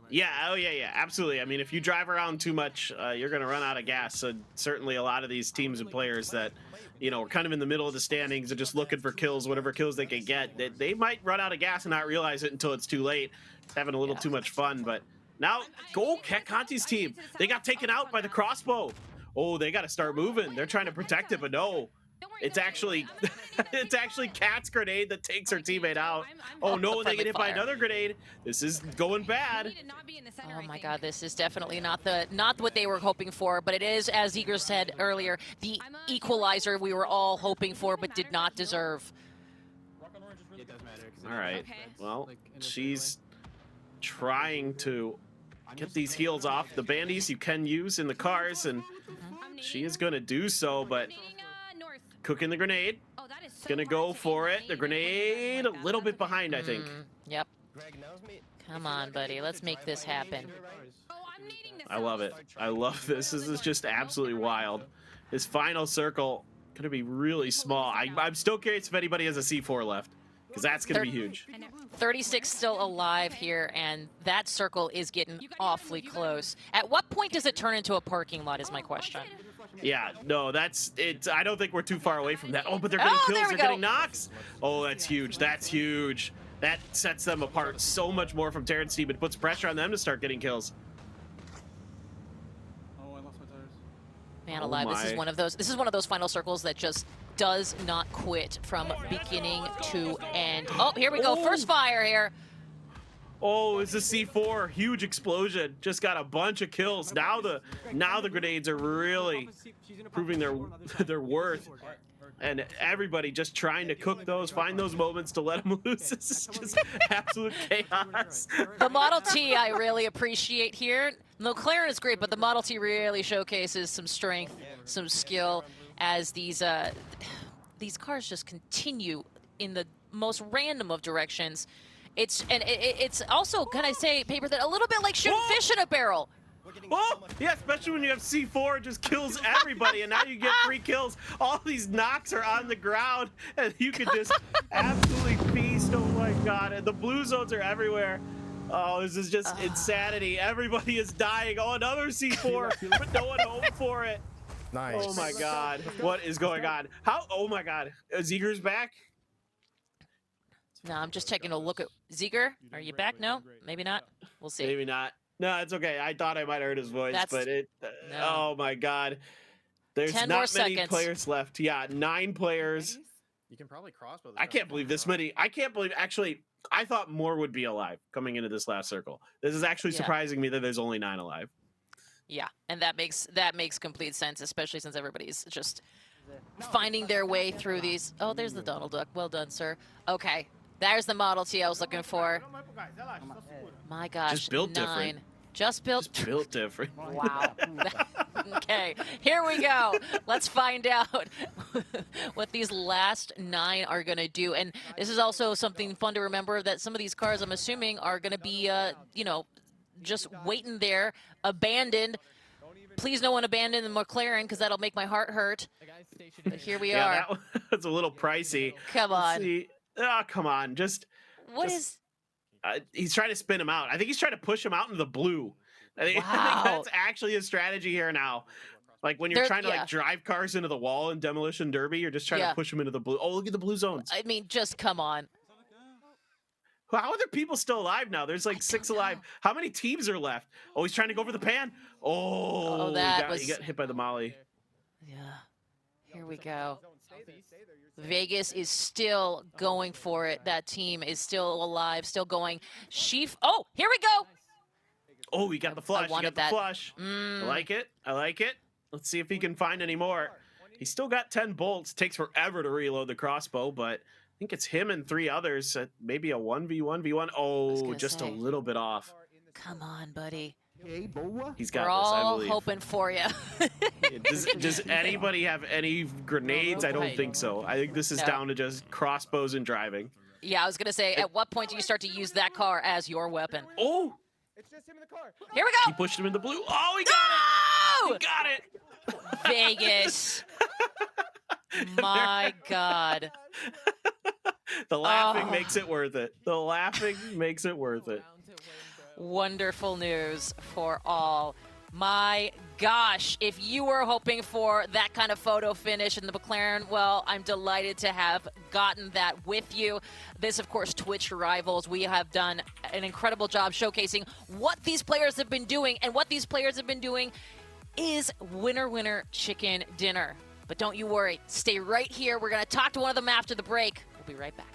Yeah, oh yeah, absolutely. I mean, if you drive around too much, you're going to run out of gas. So certainly a lot of these teams and players that, are kind of in the middle of the standings and just looking for kills, whatever kills they can get, they might run out of gas and not realize it until it's too late. Having a little too much fun, but now go Conti's team. They got taken out by the crossbow. Oh, they got to start moving. They're trying to protect it, but no. It's actually Cat's grenade that takes her teammate out. Oh no, and they get hit by another grenade. This is going bad. Oh my god, this is definitely not what they were hoping for, but it is, as Eager said earlier, the equalizer we were all hoping for but did not deserve. All right. Well, she's trying to get these heals off the bandies you can use in the cars, and she is going to do so, but cooking the grenade. Gonna go for it. The grenade a little bit behind, I think. Yep. Come on, buddy. Let's make this happen. I love it. I love this. This is just absolutely wild. This final circle gonna be really small. I'm still curious if anybody has a C4 left, because that's gonna be huge. 36 still alive here, and that circle is getting awfully close. At what point does it turn into a parking lot is my question. Yeah, no, that's it. I don't think we're too far away from that. Oh, but they're getting kills. They're getting knocks. Oh, that's huge. That's huge. That sets them apart so much more from Terran's team. It puts pressure on them to start getting kills. Oh, I lost my tires. Man alive, this is one of those final circles that just does not quit from beginning to end. Oh, here we go. First fire here. Oh, it's a C4. Huge explosion. Just got a bunch of kills. Now the grenades are really proving their worth. And everybody just trying to cook those, find those moments to let them loose. This is just absolute chaos. The Model T I really appreciate here. The McLaren is great, but the Model T really showcases some strength, some skill, as these cars just continue in the most random of directions. It's also, can I say, Paper, that a little bit like shooting fish in a barrel. Oh, yeah, especially when you have C4, it just kills everybody, and now you get 3 kills. All these knocks are on the ground, and you can just absolutely feast. Oh my god, and the blue zones are everywhere. Oh, this is just insanity. Everybody is dying. Oh, another C4, but no one home for it. Nice. Oh my god, what is going on? Oh my god, Zeger's back? No, I'm just taking a look at Zeger. Are you back? No, maybe not. We'll see. Maybe not. No, it's okay. I thought I might have heard his voice, but it. No. Oh my god, there's 10 not more many seconds. players left. Yeah, 9 players. You can probably crossbow. I can't believe this many. I can't believe. Actually, I thought more would be alive coming into this last circle. This is actually surprising me that there's only 9 alive. Yeah, and that makes complete sense, especially since everybody's just finding their way through these. Oh, there's the Donald Duck. Well done, sir. Okay, there's the Model T I was looking for. My gosh, Just built 9. different. Just built. Just built different. Wow. Okay, here we go. Let's find out what these last 9 are going to do. And this is also something fun to remember, that some of these cars, I'm assuming, are going to be, you know, just waiting there, abandoned. Please no one abandon the McLaren, because that'll make my heart hurt. But here we Yeah, are. that's a little pricey. Come Let's on. see. Oh, come on. What is... He's trying to spin him out. I think he's trying to push him out into the blue. I think Wow. that's actually a strategy here now. Like when you're There- trying to yeah. like drive cars into the wall in Demolition Derby, you're just trying Yeah. to push them into the blue. Oh, look at the blue zones. I mean, just come on. How are there people still alive now? There's like 6 alive. How many teams are left? Oh, he's trying to go for the pan. Oh, he that got, was- he got hit by the molly. Yeah. Here we go. Vegas is still going for it. That team is still alive, still going. Sheaf. Oh, here we go. Oh, he got the flush. He wanted got the that. flush. I like it. I like it. Let's see if he can find any more. He's still got 10 bolts. Takes forever to reload the crossbow, but I think it's him and 3 others. Maybe a 1v1v1. Oh, gonna just a say. little bit off. Come on, buddy. He's got We're this, I all believe. hoping for you. Does anybody have any grenades? I don't think so. I think this is No. down to just crossbows and driving. Yeah, I was gonna say, at what point do you start to use that car as your weapon? Oh, Here we he go. pushed him in the blue. Oh, he got No! it. He got it. Vegas. My God. The laughing Oh. makes it worth it. The laughing makes it worth it. Wonderful news for all. My gosh, if you were hoping for that kind of photo finish in the McLaren, well, I'm delighted to have gotten that with you. This, of course, Twitch Rivals. We have done an incredible job showcasing what these players have been doing, and what these players have been doing is winner, winner, chicken dinner. But don't you worry. Stay right here. We're going to talk to one of them after the break. We'll be right back.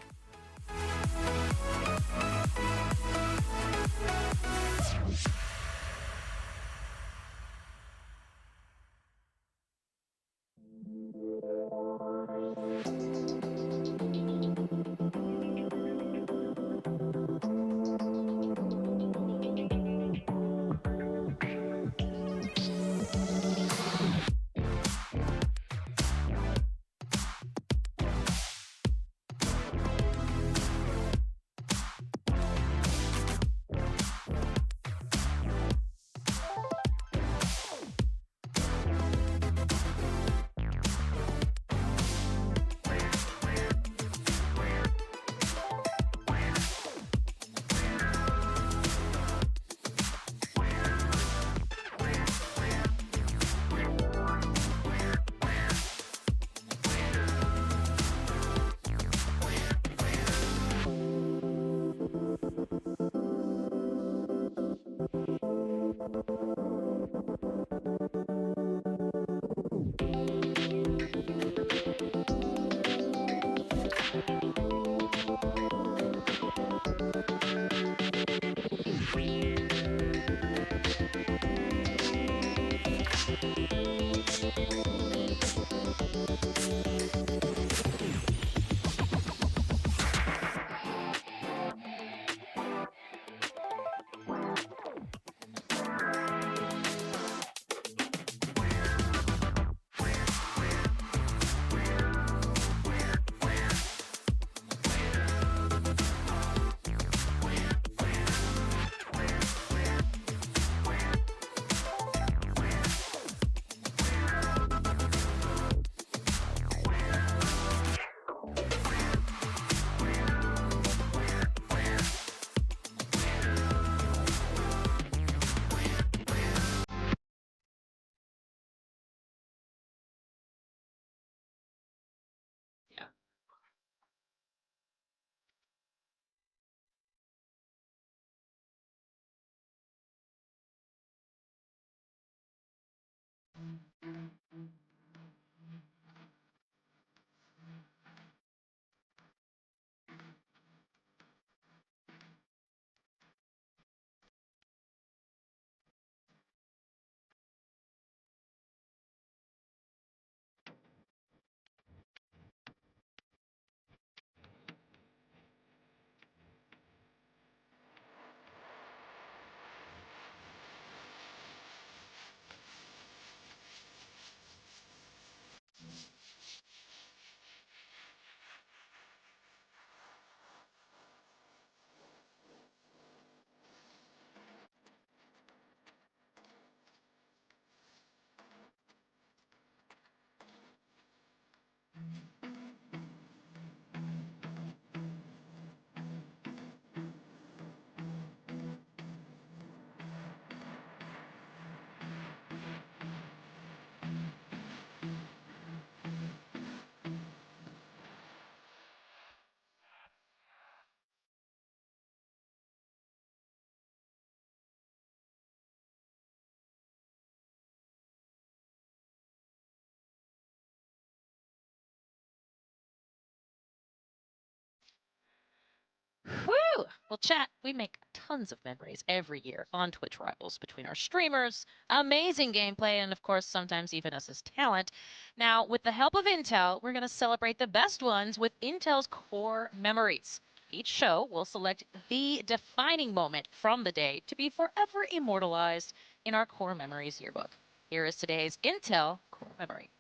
Well, chat, we make tons of memories every year on Twitch Rivals between our streamers, amazing gameplay, and of course, sometimes even us as talent. Now, with the help of Intel, we're going to celebrate the best ones with Intel's core memories. Each show will select the defining moment from the day to be forever immortalized in our core memories yearbook. Here is today's Intel core memory.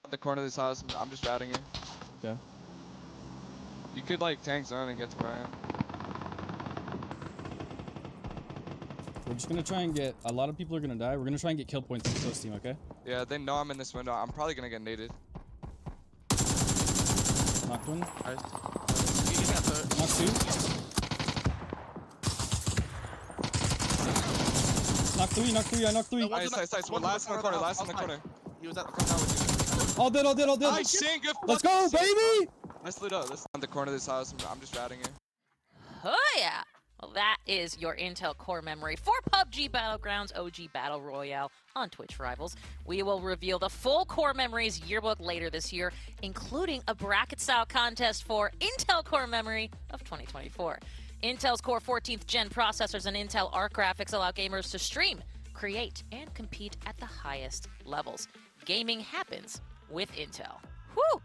At the corner of this house, I'm just routing you. Yeah. You could like tank zone and get to Brian. We're just gonna try and get. A lot of people are gonna die. We're gonna try and get kill points with this team, okay? Yeah, they know I'm in this window. I'm probably gonna get naded. Knocked one. Nice. Knocked two. Knocked three. Knocked three. I knocked three. Nice. One last in the corner. Last in the corner. He was at the front door with All dead. All dead. All dead. Nice, Shane. Good. Let's go, baby! Nice lit up. This on the corner of this house. I'm just routing you. Oh yeah! Well, that is your Intel core memory for PUBG Battlegrounds OG Battle Royale on Twitch Rivals. We will reveal the full core memories yearbook later this year, including a bracket-style contest for Intel core memory of 2024. Intel's Core 14th Gen processors and Intel Arc graphics allow gamers to stream, create, and compete at the highest levels. Gaming happens with Intel. Whew!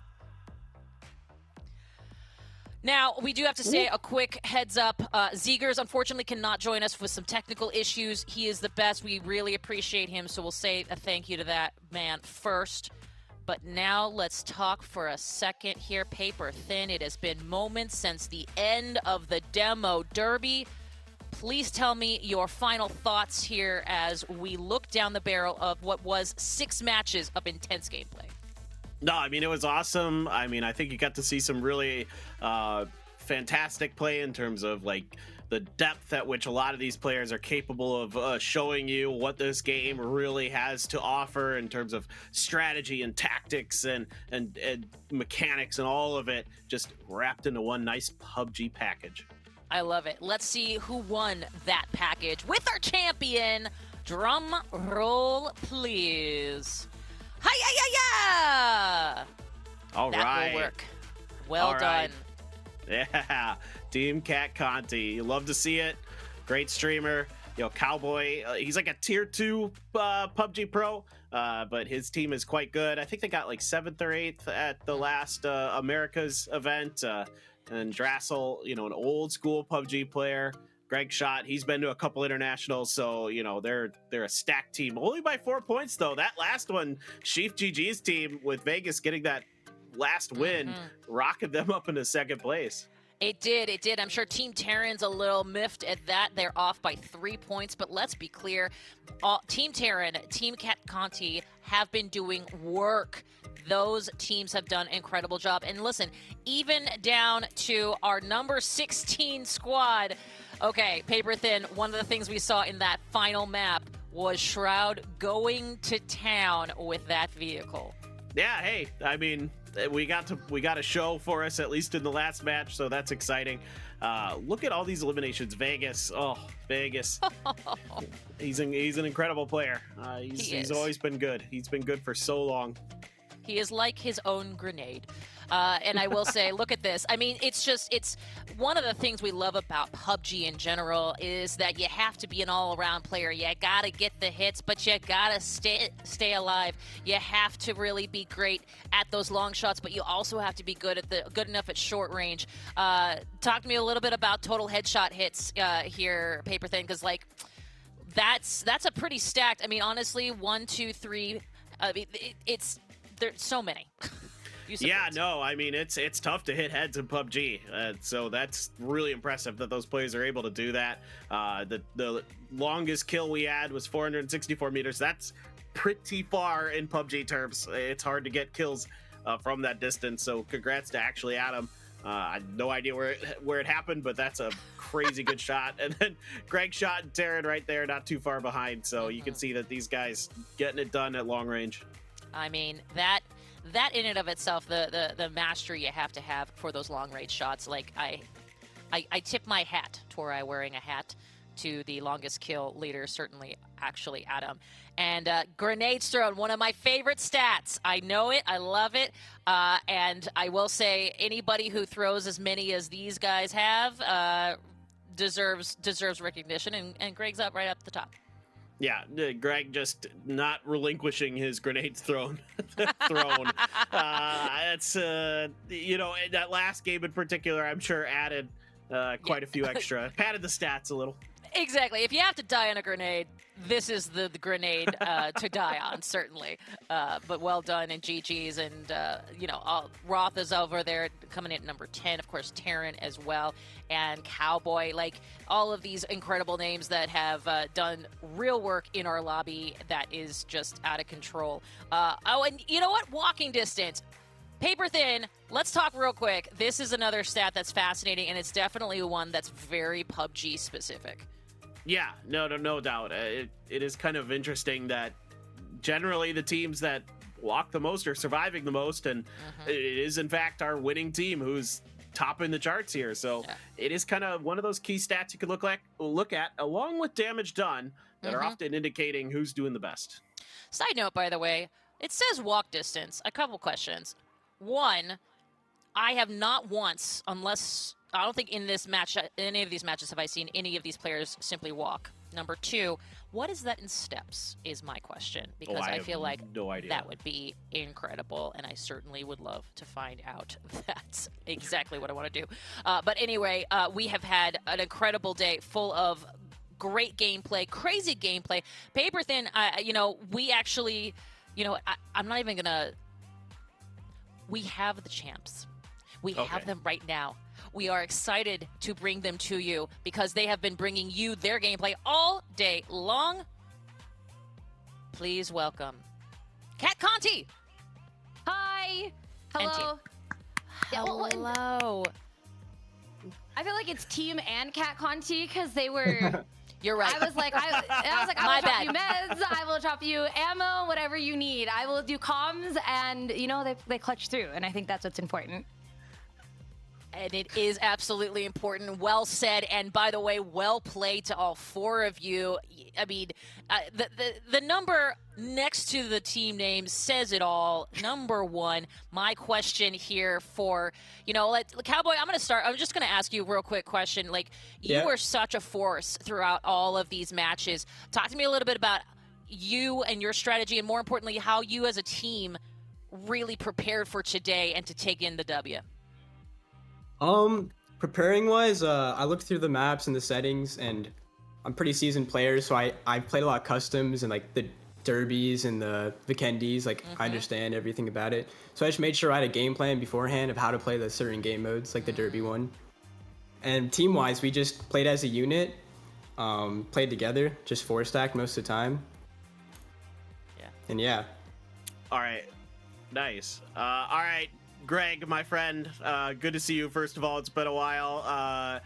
Now, we do have to say a quick heads up. Zegers, unfortunately, cannot join us with some technical issues. He is the best. We really appreciate him, so we'll say a thank you to that man first. But now let's talk for a second here. Paper thin. It has been moments since the end of the demo derby. Please tell me your final thoughts here as we look down the barrel of what was 6 matches of intense gameplay. No, I mean, it was awesome. I mean, I think you got to see some really fantastic play in terms of like the depth at which a lot of these players are capable of showing you what this game really has to offer in terms of strategy and tactics and mechanics and all of it just wrapped into one nice PUBG package. I love it. Let's see who won that package with our champion. Drum roll, please. Hi-ya-ya-ya! All that right. will work. Well All done. right. Yeah, Team Cat Conti. You love to see it. Great streamer. You know, Cowboy. He's like a tier 2 PUBG pro, but his team is quite good. I think they got like 7th or 8th at the last America's event. And Drassel, you know, an old school PUBG player. Greg Shot, he's been to a couple internationals, so you know they're a stacked team. Only by 4 points though. That last one, Sheaf GG's team with Vegas getting that last win, rocking them up into 2nd place. It did. I'm sure Team Terran's a little miffed at that. They're off by 3 points, but let's be clear. Team Terran, Team Cat Conti have been doing work. Those teams have done an incredible job. And listen, even down to our number 16 squad. Okay, Paper Thin, one of the things we saw in that final map was Shroud going to town with that vehicle. Yeah, hey, I mean, we got a show for us, at least in the last match, so that's exciting. Look at all these eliminations. Vegas. He's an incredible player. He's always been good. He's been good for so long. He is like his own grenade. And I will say, look at this. I mean, it's one of the things we love about PUBG in general is that you have to be an all-around player. You gotta get the hits, but you gotta stay alive. You have to really be great at those long shots, but you also have to be good enough at short range. Talk to me a little bit about total headshot hits here, Paper Thin, because like that's a pretty stacked. I mean, honestly, 1, 2, 3. I mean, there's so many. Yeah, no, I mean, it's tough to hit heads in PUBG, so that's really impressive that those players are able to do that. The longest kill we had was 464 meters. That's pretty far in PUBG terms. It's hard to get kills from that distance, so congrats to actually Adam. I have no idea where it happened, but that's a crazy good shot. And then Greg Shot and Terran right there, not too far behind, so you can see that these guys getting it done at long range. I mean, that in and of itself, the mastery you have to have for those long range shots. Like I tip my hat to Torai wearing a hat to the longest kill leader, certainly actually Adam. And grenades thrown, one of my favorite stats. I know it, I love it, and I will say anybody who throws as many as these guys have deserves recognition, and Greg's up right up the top. Yeah, Greg just not relinquishing his grenades thrown. It's you know, that last game in particular, I'm sure added quite a few extra, padded the stats a little. Exactly. If you have to die on a grenade, this is the grenade to die on, certainly. But well done, and GG's, and you know, Roth is over there coming in at number 10. Of course, Terran as well, and Cowboy. Like all of these incredible names that have done real work in our lobby that is just out of control. Oh, and you know what? Walking distance. Paper thin. Let's talk real quick. This is another stat that's fascinating, and it's definitely one that's very PUBG specific. Yeah, no doubt. It is kind of interesting that generally the teams that walk the most are surviving the most, and it is in fact our winning team who's topping the charts here. So it is kind of one of those key stats you could look at along with damage done that are often indicating who's doing the best. Side note, by the way, it says walk distance. A couple questions. One, I have not once, unless I don't think in this match, any of these matches have I seen any of these players simply walk. Number two, what is that in steps is my question, because I feel like no idea. That would be incredible, and I certainly would love to find out. That's exactly what I want to do. But anyway, we have had an incredible day full of great gameplay, crazy gameplay. Paper thin, you know, we actually, you know, I'm not even going to... We have the champs. We have them right now. We are excited to bring them to you because they have been bringing you their gameplay all day long. Please welcome Kat Conti. Hi. Hello. Hello. I feel like it's Team and Kat Conti because they were... You're right. I was like, I will drop you meds, I will drop you ammo, whatever you need. I will do comms, and you know, they clutch through, and I think that's what's important. And it is absolutely important. Well said. And by the way, well played to all four of you. I mean, the number next to the team name says it all. Number one. My question here for, you know, Cowboy, I'm going to start. I'm just going to ask you a real quick question. Like, you were such a force throughout all of these matches. Talk to me a little bit about you and your strategy, and more importantly, how you as a team really prepared for today and to take in the W. Preparing wise, I looked through the maps and the settings, and I'm pretty seasoned player, so I played a lot of customs and like the derbies and the Vikendi. Like I understand everything about it, so I just made sure I had a game plan beforehand of how to play the certain game modes, like the derby one. And team wise, we just played as a unit, played together, just 4-stack most of the time. And All right, nice. All right. Greg, my friend, good to see you. First of all, it's been a while.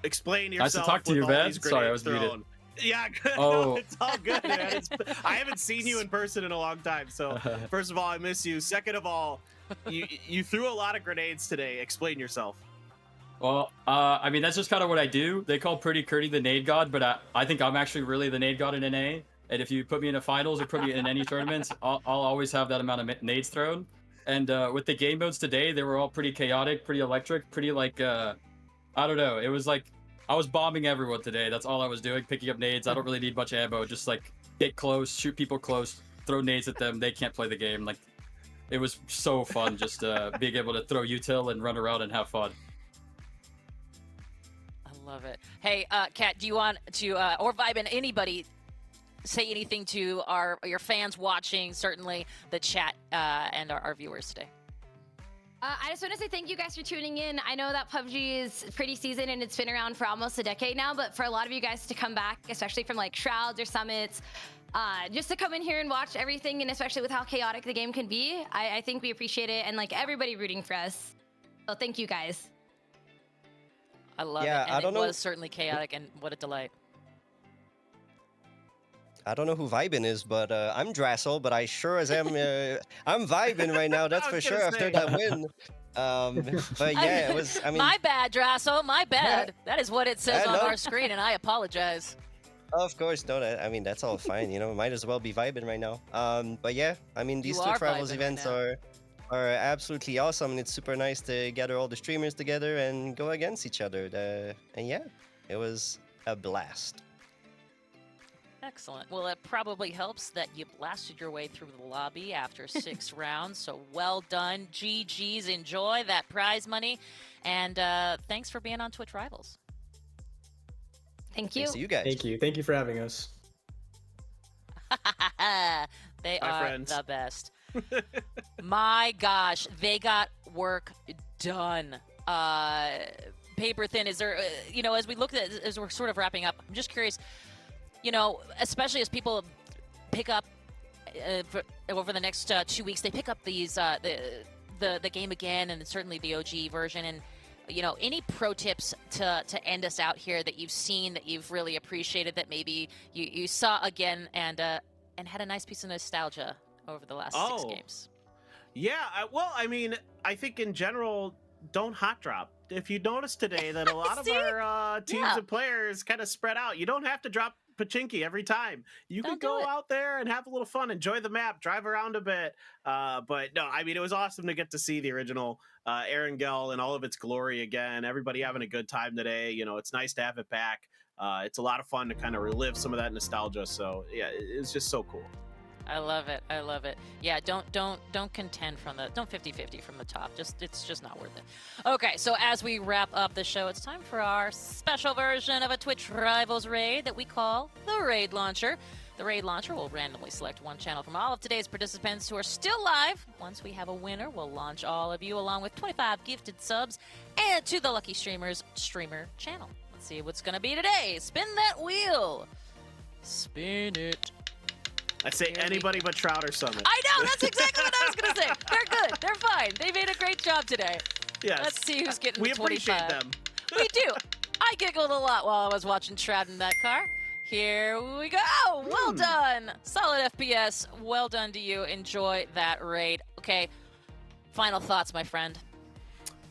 Explain yourself. Nice to talk to you, man. Sorry, I was muted. Yeah, good. No, it's all good, man. I haven't seen you in person in a long time, so first of all, I miss you. Second of all, you threw a lot of grenades today. Explain yourself. Well, I mean, that's just kind of what I do. They call Pretty Curdy the nade god, but I think I'm actually really the nade god in NA. And if you put me in a finals or put me in any tournaments, I'll always have that amount of nades thrown. And with the game modes today, they were all pretty chaotic, pretty electric, pretty like, I don't know. It was like, I was bombing everyone today. That's all I was doing, picking up nades. I don't really need much ammo. Just like get close, shoot people close, throw nades at them. They can't play the game. Like, it was so fun just being able to throw util and run around and have fun. I love it. Hey, Kat, do you want to, or Vibin, anybody, say anything to your fans watching, certainly the chat and our viewers today? I just want to say thank you guys for tuning in. I know that PUBG is pretty seasoned and it's been around for almost a decade now, but for a lot of you guys to come back, especially from like Shrouds or Summits, just to come in here and watch everything, and especially with how chaotic the game can be, I think we appreciate it, and like everybody rooting for us. So thank you guys. I love it. And it was certainly chaotic, and what a delight. I don't know who Vibin is, but I'm Drassel, but I sure as am, I'm vibing right now, that's for sure, after that win. But yeah, it was. I mean, my bad, Drasso. My bad. That is what it says on no. our screen, and I apologize. Of course, no. I mean, that's all fine. You know, might as well be vibing right now. But yeah, I mean, these You Twitch are Rivals vibing events right are absolutely awesome, and it's super nice to gather all the streamers together and go against each other. And yeah, it was a blast. Excellent. Well, it probably helps that you blasted your way through the lobby after 6 rounds, so well done. GG's, enjoy that prize money, and thanks for being on Twitch Rivals. Thank you. Thanks to you guys. Thank you for having us. They My are friends. the best. My gosh, they got work done. Paper thin. Is there, you know, as we look at, as we're sort of wrapping up, I'm just curious, you know, especially as people pick up over the next 2 weeks, they pick up these the game again, and certainly the OG version, and you know, any pro tips to end us out here that you've seen, that you've really appreciated, that maybe you saw again and had a nice piece of nostalgia over the last 6 games? Yeah, well, I mean, I think in general, don't hot drop. If you notice today that a lot of our teams and players kind of spread out, you don't have to drop Pachinki every time. You can go out there and have a little fun, enjoy the map, drive around a bit. But no, I mean, it was awesome to get to see the original Erangel in all of its glory again. Everybody having a good time today. You know, it's nice to have it back. It's a lot of fun to kind of relive some of that nostalgia. So yeah, it's just so cool. I love it. I love it. Yeah, don't contend from the, don't 50-50 from the top. It's just not worth it. Okay, so as we wrap up the show, it's time for our special version of a Twitch Rivals raid that we call the Raid Launcher. The Raid Launcher will randomly select one channel from all of today's participants who are still live. Once we have a winner, we'll launch all of you along with 25 gifted subs and to the Lucky Streamers streamer channel. Let's see what's going to be today. Spin that wheel. Spin it. I'd say anybody but Shroud or Summit. I know, that's exactly what I was going to say. They're good. They're fine. They made a great job today. Yes. Let's see who's getting We the 25. appreciate them. We do. I giggled a lot while I was watching Shroud in that car. Here we go. Well done. Solid FPS. Well done to you. Enjoy that raid. Okay, final thoughts, my friend.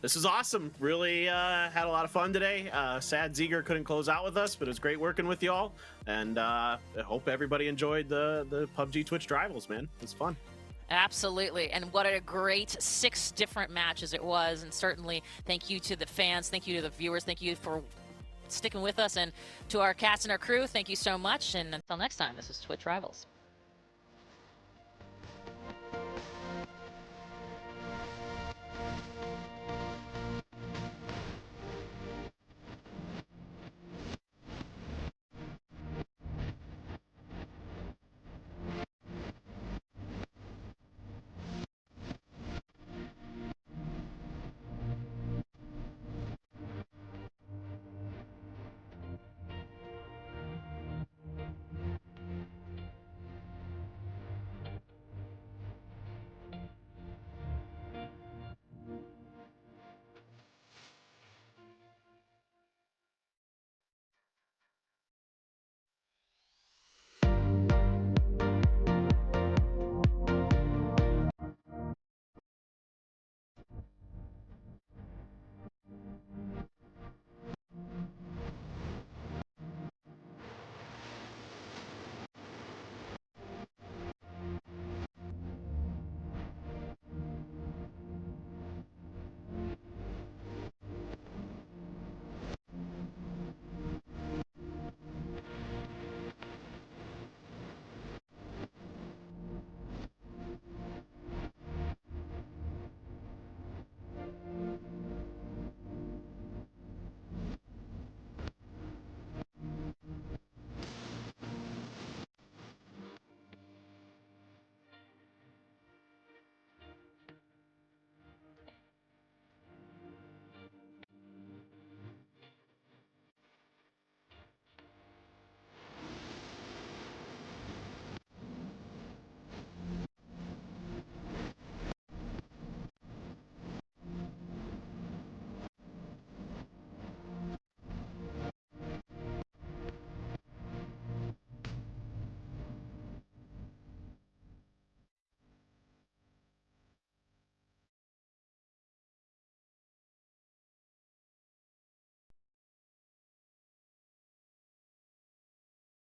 This is awesome. Really had a lot of fun today. Sad Ziegler couldn't close out with us, but it was great working with y'all. And I hope everybody enjoyed the PUBG Twitch Rivals, man. It was fun. Absolutely. And what a great 6 different matches it was. And certainly thank you to the fans. Thank you to the viewers. Thank you for sticking with us. And to our cast and our crew, thank you so much. And until next time, this is Twitch Rivals.